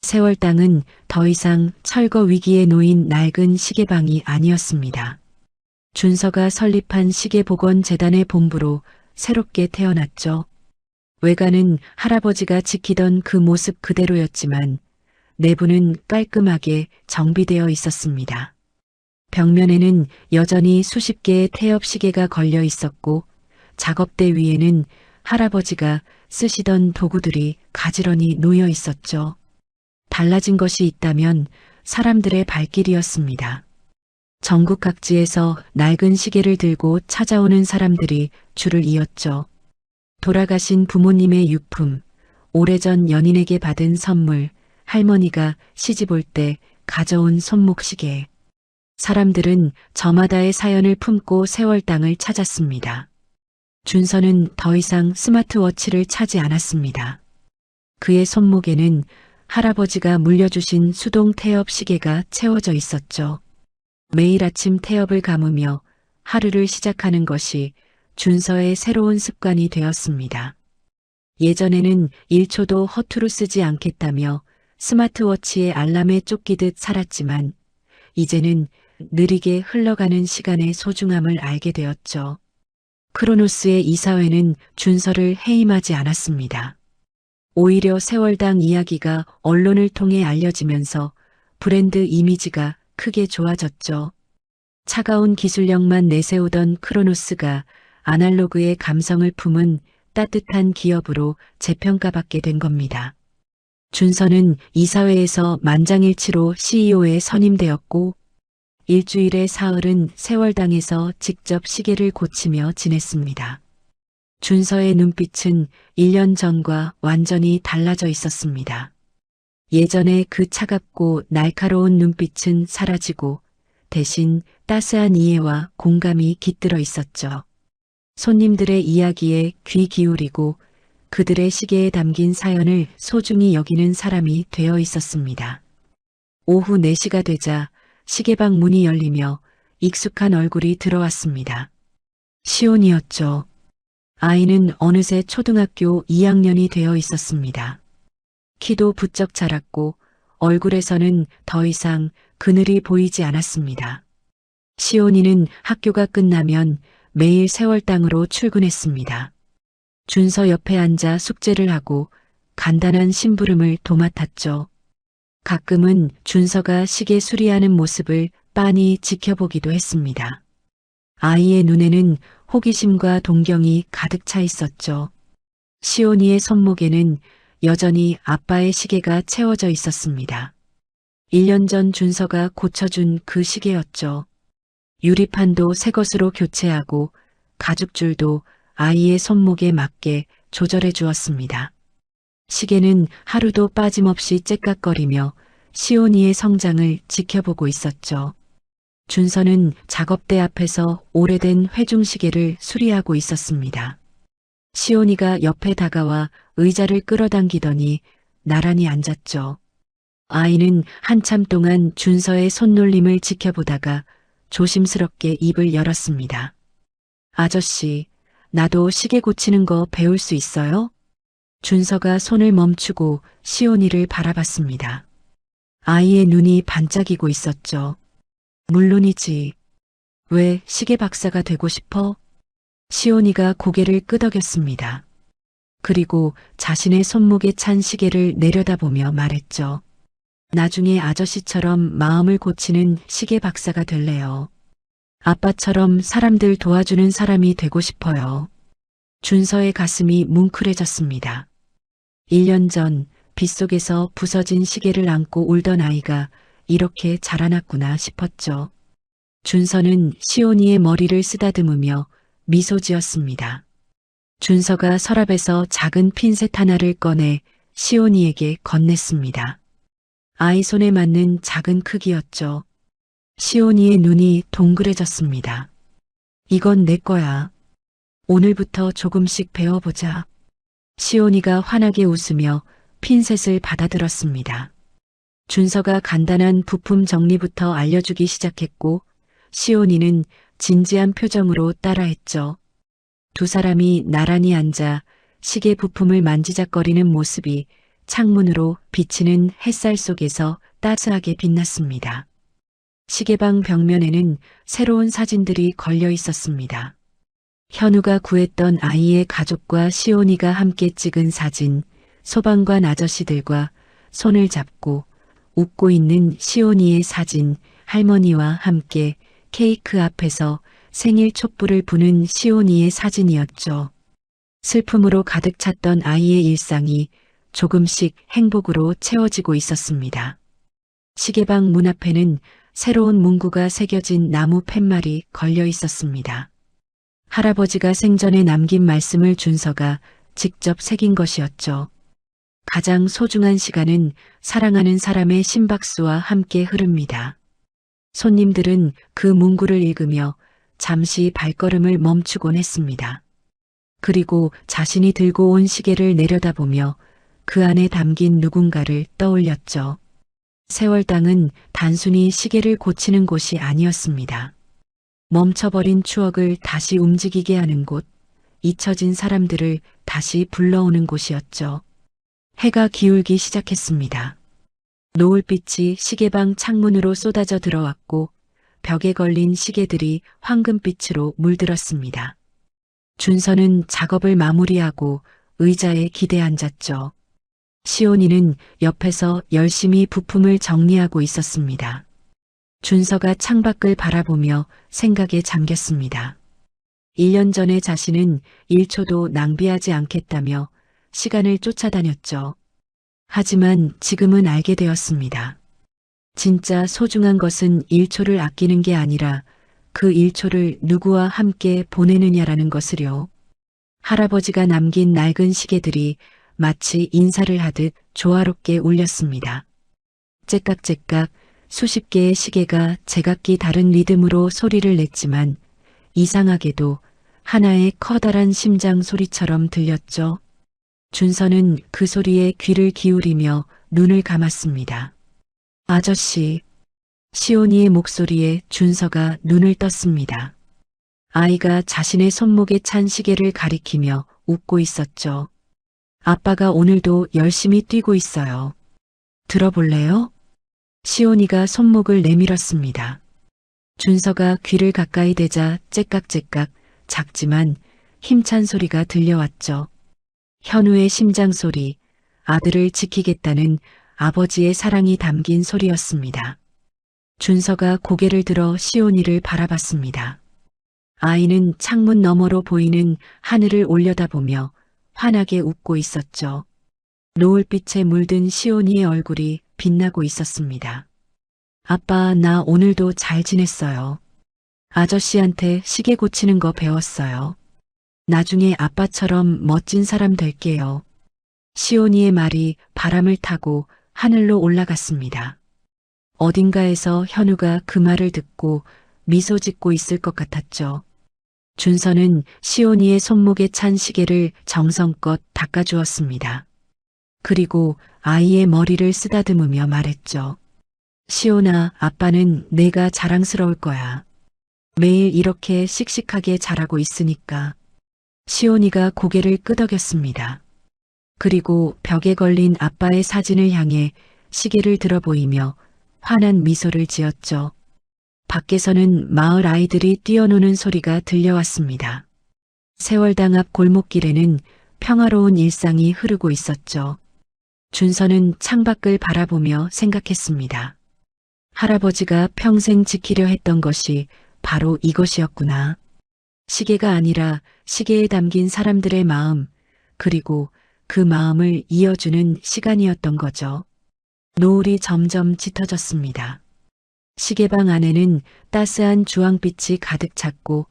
세월당은 더 이상 철거 위기에 놓인 낡은 시계방이 아니었습니다. 준서가 설립한 시계복원재단의 본부로 새롭게 태어났죠. 외관은 할아버지가 지키던 그 모습 그대로였지만 내부는 깔끔하게 정비되어 있었습니다. 벽면에는 여전히 수십 개의 태엽 시계가 걸려 있었고 작업대 위에는 할아버지가 쓰시던 도구들이 가지런히 놓여 있었죠. 달라진 것이 있다면 사람들의 발길이었습니다. 전국 각지에서 낡은 시계를 들고 찾아오는 사람들이 줄을 이었죠. 돌아가신 부모님의 유품, 오래전 연인에게 받은 선물, 할머니가 시집 올 때 가져온 손목시계. 사람들은 저마다의 사연을 품고 세월당을 찾았습니다. 준서는 더 이상 스마트워치를 차지 않았습니다. 그의 손목에는 할아버지가 물려주신 수동 태엽 시계가 채워져 있었죠. 매일 아침 태엽을 감으며 하루를 시작하는 것이 준서의 새로운 습관이 되었습니다. 예전에는 1초도 허투루 쓰지 않겠다며 스마트워치의 알람에 쫓기듯 살았지만 이제는 느리게 흘러가는 시간의 소중함을 알게 되었죠. 크로노스의 이사회는 준서를 해임하지 않았습니다. 오히려 세월당 이야기가 언론을 통해 알려지면서 브랜드 이미지가 크게 좋아졌죠. 차가운 기술력만 내세우던 크로노스가 아날로그의 감성을 품은 따뜻한 기업으로 재평가받게 된 겁니다. 준서는 이사회에서 만장일치로 CEO에 선임되었고 일주일의 사흘은 세월당에서 직접 시계를 고치며 지냈습니다. 준서의 눈빛은 1년 전과 완전히 달라져 있었습니다. 예전에 그 차갑고 날카로운 눈빛은 사라지고 대신 따스한 이해와 공감이 깃들어 있었죠. 손님들의 이야기에 귀 기울이고 그들의 시계에 담긴 사연을 소중히 여기는 사람이 되어 있었습니다. 오후 4시가 되자 시계방 문이 열리며 익숙한 얼굴이 들어왔습니다. 시온이었죠. 아이는 어느새 초등학교 2학년이 되어 있었습니다. 키도 부쩍 자랐고 얼굴에서는 더 이상 그늘이 보이지 않았습니다. 시온이는 학교가 끝나면 매일 세월당으로 출근했습니다. 준서 옆에 앉아 숙제를 하고 간단한 심부름을 도맡았죠. 가끔은 준서가 시계 수리하는 모습을 빤히 지켜보기도 했습니다. 아이의 눈에는 호기심과 동경이 가득 차 있었죠. 시온이의 손목에는 여전히 아빠의 시계가 채워져 있었습니다. 1년 전 준서가 고쳐준 그 시계였죠. 유리판도 새 것으로 교체하고 가죽줄도 아이의 손목에 맞게 조절해 주었습니다. 시계는 하루도 빠짐없이 째깍거리며 시온이의 성장을 지켜보고 있었죠. 준서는 작업대 앞에서 오래된 회중시계를 수리하고 있었습니다. 시온이가 옆에 다가와 의자를 끌어당기더니 나란히 앉았죠. 아이는 한참 동안 준서의 손놀림을 지켜보다가 조심스럽게 입을 열었습니다. 아저씨, 나도 시계 고치는 거 배울 수 있어요? 준서가 손을 멈추고 시온이를 바라봤습니다. 아이의 눈이 반짝이고 있었죠. 물론이지. 왜 시계 박사가 되고 싶어? 시온이가 고개를 끄덕였습니다. 그리고 자신의 손목에 찬 시계를 내려다보며 말했죠. 나중에 아저씨처럼 마음을 고치는 시계 박사가 될래요. 아빠처럼 사람들 도와주는 사람이 되고 싶어요. 준서의 가슴이 뭉클해졌습니다. 1년 전 빗속에서 부서진 시계를 안고 울던 아이가 이렇게 자라났구나 싶었죠. 준서는 시온이의 머리를 쓰다듬으며 미소 지었습니다. 준서가 서랍에서 작은 핀셋 하나를 꺼내 시온이에게 건넸습니다. 아이 손에 맞는 작은 크기였죠. 시온이의 눈이 동그래졌습니다. 이건 내 거야. 오늘부터 조금씩 배워보자. 시온이가 환하게 웃으며 핀셋을 받아들었습니다. 준서가 간단한 부품 정리부터 알려주기 시작했고 시온이는 진지한 표정으로 따라했죠. 두 사람이 나란히 앉아 시계 부품을 만지작거리는 모습이 창문으로 비치는 햇살 속에서 따스하게 빛났습니다. 시계방 벽면에는 새로운 사진들이 걸려 있었습니다. 현우가 구했던 아이의 가족과 시온이가 함께 찍은 사진, 소방관 아저씨들과 손을 잡고 웃고 있는 시온이의 사진, 할머니와 함께 케이크 앞에서 생일 촛불을 부는 시온이의 사진이었죠. 슬픔으로 가득 찼던 아이의 일상이 조금씩 행복으로 채워지고 있었습니다. 시계방 문 앞에는 새로운 문구가 새겨진 나무 팻말이 걸려 있었습니다. 할아버지가 생전에 남긴 말씀을 준서가 직접 새긴 것이었죠. 가장 소중한 시간은 사랑하는 사람의 심박수와 함께 흐릅니다. 손님들은 그 문구를 읽으며 잠시 발걸음을 멈추곤 했습니다. 그리고 자신이 들고 온 시계를 내려다보며 그 안에 담긴 누군가를 떠올렸죠. 세월당은 단순히 시계를 고치는 곳이 아니었습니다. 멈춰버린 추억을 다시 움직이게 하는 곳, 잊혀진 사람들을 다시 불러오는 곳이었죠. 해가 기울기 시작했습니다. 노을빛이 시계방 창문으로 쏟아져 들어왔고 벽에 걸린 시계들이 황금빛으로 물들었습니다. 준서는 작업을 마무리하고 의자에 기대 앉았죠. 시온이는 옆에서 열심히 부품을 정리하고 있었습니다. 준서가 창밖을 바라보며 생각에 잠겼습니다. 1년 전에 자신은 1초도 낭비하지 않겠다며 시간을 쫓아다녔죠. 하지만 지금은 알게 되었습니다. 진짜 소중한 것은 1초를 아끼는 게 아니라 그 1초를 누구와 함께 보내느냐라는 것을요. 할아버지가 남긴 낡은 시계들이 마치 인사를 하듯 조화롭게 울렸습니다. 째깍째깍 수십 개의 시계가 제각기 다른 리듬으로 소리를 냈지만 이상하게도 하나의 커다란 심장 소리처럼 들렸죠. 준서는 그 소리에 귀를 기울이며 눈을 감았습니다. 아저씨. 시온이의 목소리에 준서가 눈을 떴습니다. 아이가 자신의 손목에 찬 시계를 가리키며 웃고 있었죠. 아빠가 오늘도 열심히 뛰고 있어요. 들어볼래요? 시온이가 손목을 내밀었습니다. 준서가 귀를 가까이 대자 째깍째깍 작지만 힘찬 소리가 들려왔죠. 현우의 심장 소리, 아들을 지키겠다는 아버지의 사랑이 담긴 소리였습니다. 준서가 고개를 들어 시온이를 바라봤습니다. 아이는 창문 너머로 보이는 하늘을 올려다보며 환하게 웃고 있었죠. 노을빛에 물든 시온이의 얼굴이 빛나고 있었습니다. 아빠, 나 오늘도 잘 지냈어요. 아저씨한테 시계 고치는 거 배웠어요. 나중에 아빠처럼 멋진 사람 될게요. 시온이의 말이 바람을 타고 하늘로 올라갔습니다. 어딘가에서 현우가 그 말을 듣고 미소 짓고 있을 것 같았죠. 준서는 시온이의 손목에 찬 시계를 정성껏 닦아주었습니다. 그리고 아이의 머리를 쓰다듬으며 말했죠. 시온아, 아빠는 내가 자랑스러울 거야. 매일 이렇게 씩씩하게 자라고 있으니까. 시온이가 고개를 끄덕였습니다. 그리고 벽에 걸린 아빠의 사진을 향해 시계를 들어 보이며 환한 미소를 지었죠. 밖에서는 마을 아이들이 뛰어노는 소리가 들려왔습니다. 세월당 앞 골목길에는 평화로운 일상이 흐르고 있었죠. 준서는 창밖을 바라보며 생각했습니다. 할아버지가 평생 지키려 했던 것이 바로 이것이었구나. 시계가 아니라 시계에 담긴 사람들의 마음, 그리고 그 마음을 이어주는 시간이었던 거죠. 노을이 점점 짙어졌습니다. 시계방 안에는 따스한 주황빛이 가득 찼고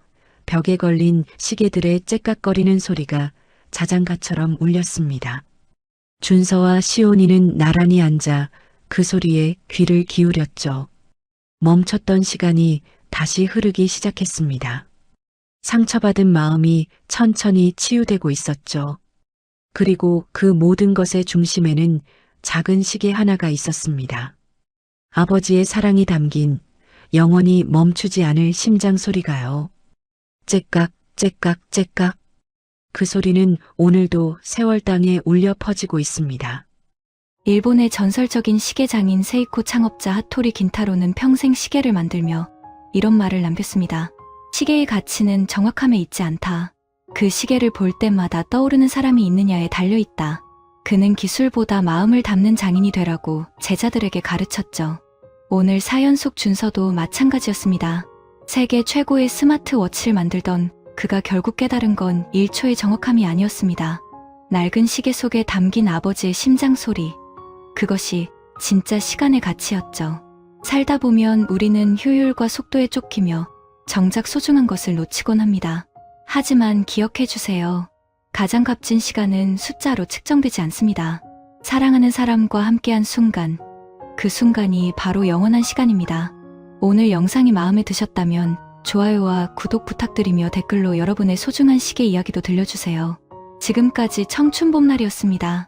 벽에 걸린 시계들의 째깍거리는 소리가 자장가처럼 울렸습니다. 준서와 시온이는 나란히 앉아 그 소리에 귀를 기울였죠. 멈췄던 시간이 다시 흐르기 시작했습니다. 상처받은 마음이 천천히 치유되고 있었죠. 그리고 그 모든 것의 중심에는 작은 시계 하나가 있었습니다. 아버지의 사랑이 담긴 영원히 멈추지 않을 심장 소리가요. 째깍, 째깍, 째깍. 그 소리는 오늘도 세월 땅에 울려 퍼지고 있습니다. 일본의 전설적인 시계 장인 세이코 창업자 하토리 긴타로는 평생 시계를 만들며 이런 말을 남겼습니다. 시계의 가치는 정확함에 있지 않다. 그 시계를 볼 때마다 떠오르는 사람이 있느냐에 달려있다. 그는 기술보다 마음을 담는 장인이 되라고 제자들에게 가르쳤죠. 오늘 사연 속 준서도 마찬가지였습니다. 세계 최고의 스마트워치를 만들던 그가 결국 깨달은 건 1초의 정확함이 아니었습니다. 낡은 시계 속에 담긴 아버지의 심장 소리. 그것이 진짜 시간의 가치였죠. 살다 보면 우리는 효율과 속도에 쫓기며 정작 소중한 것을 놓치곤 합니다. 하지만 기억해 주세요. 가장 값진 시간은 숫자로 측정되지 않습니다. 사랑하는 사람과 함께한 순간, 그 순간이 바로 영원한 시간입니다. 오늘 영상이 마음에 드셨다면 좋아요와 구독 부탁드리며 댓글로 여러분의 소중한 시계 이야기도 들려주세요. 지금까지 청춘 봄날이었습니다.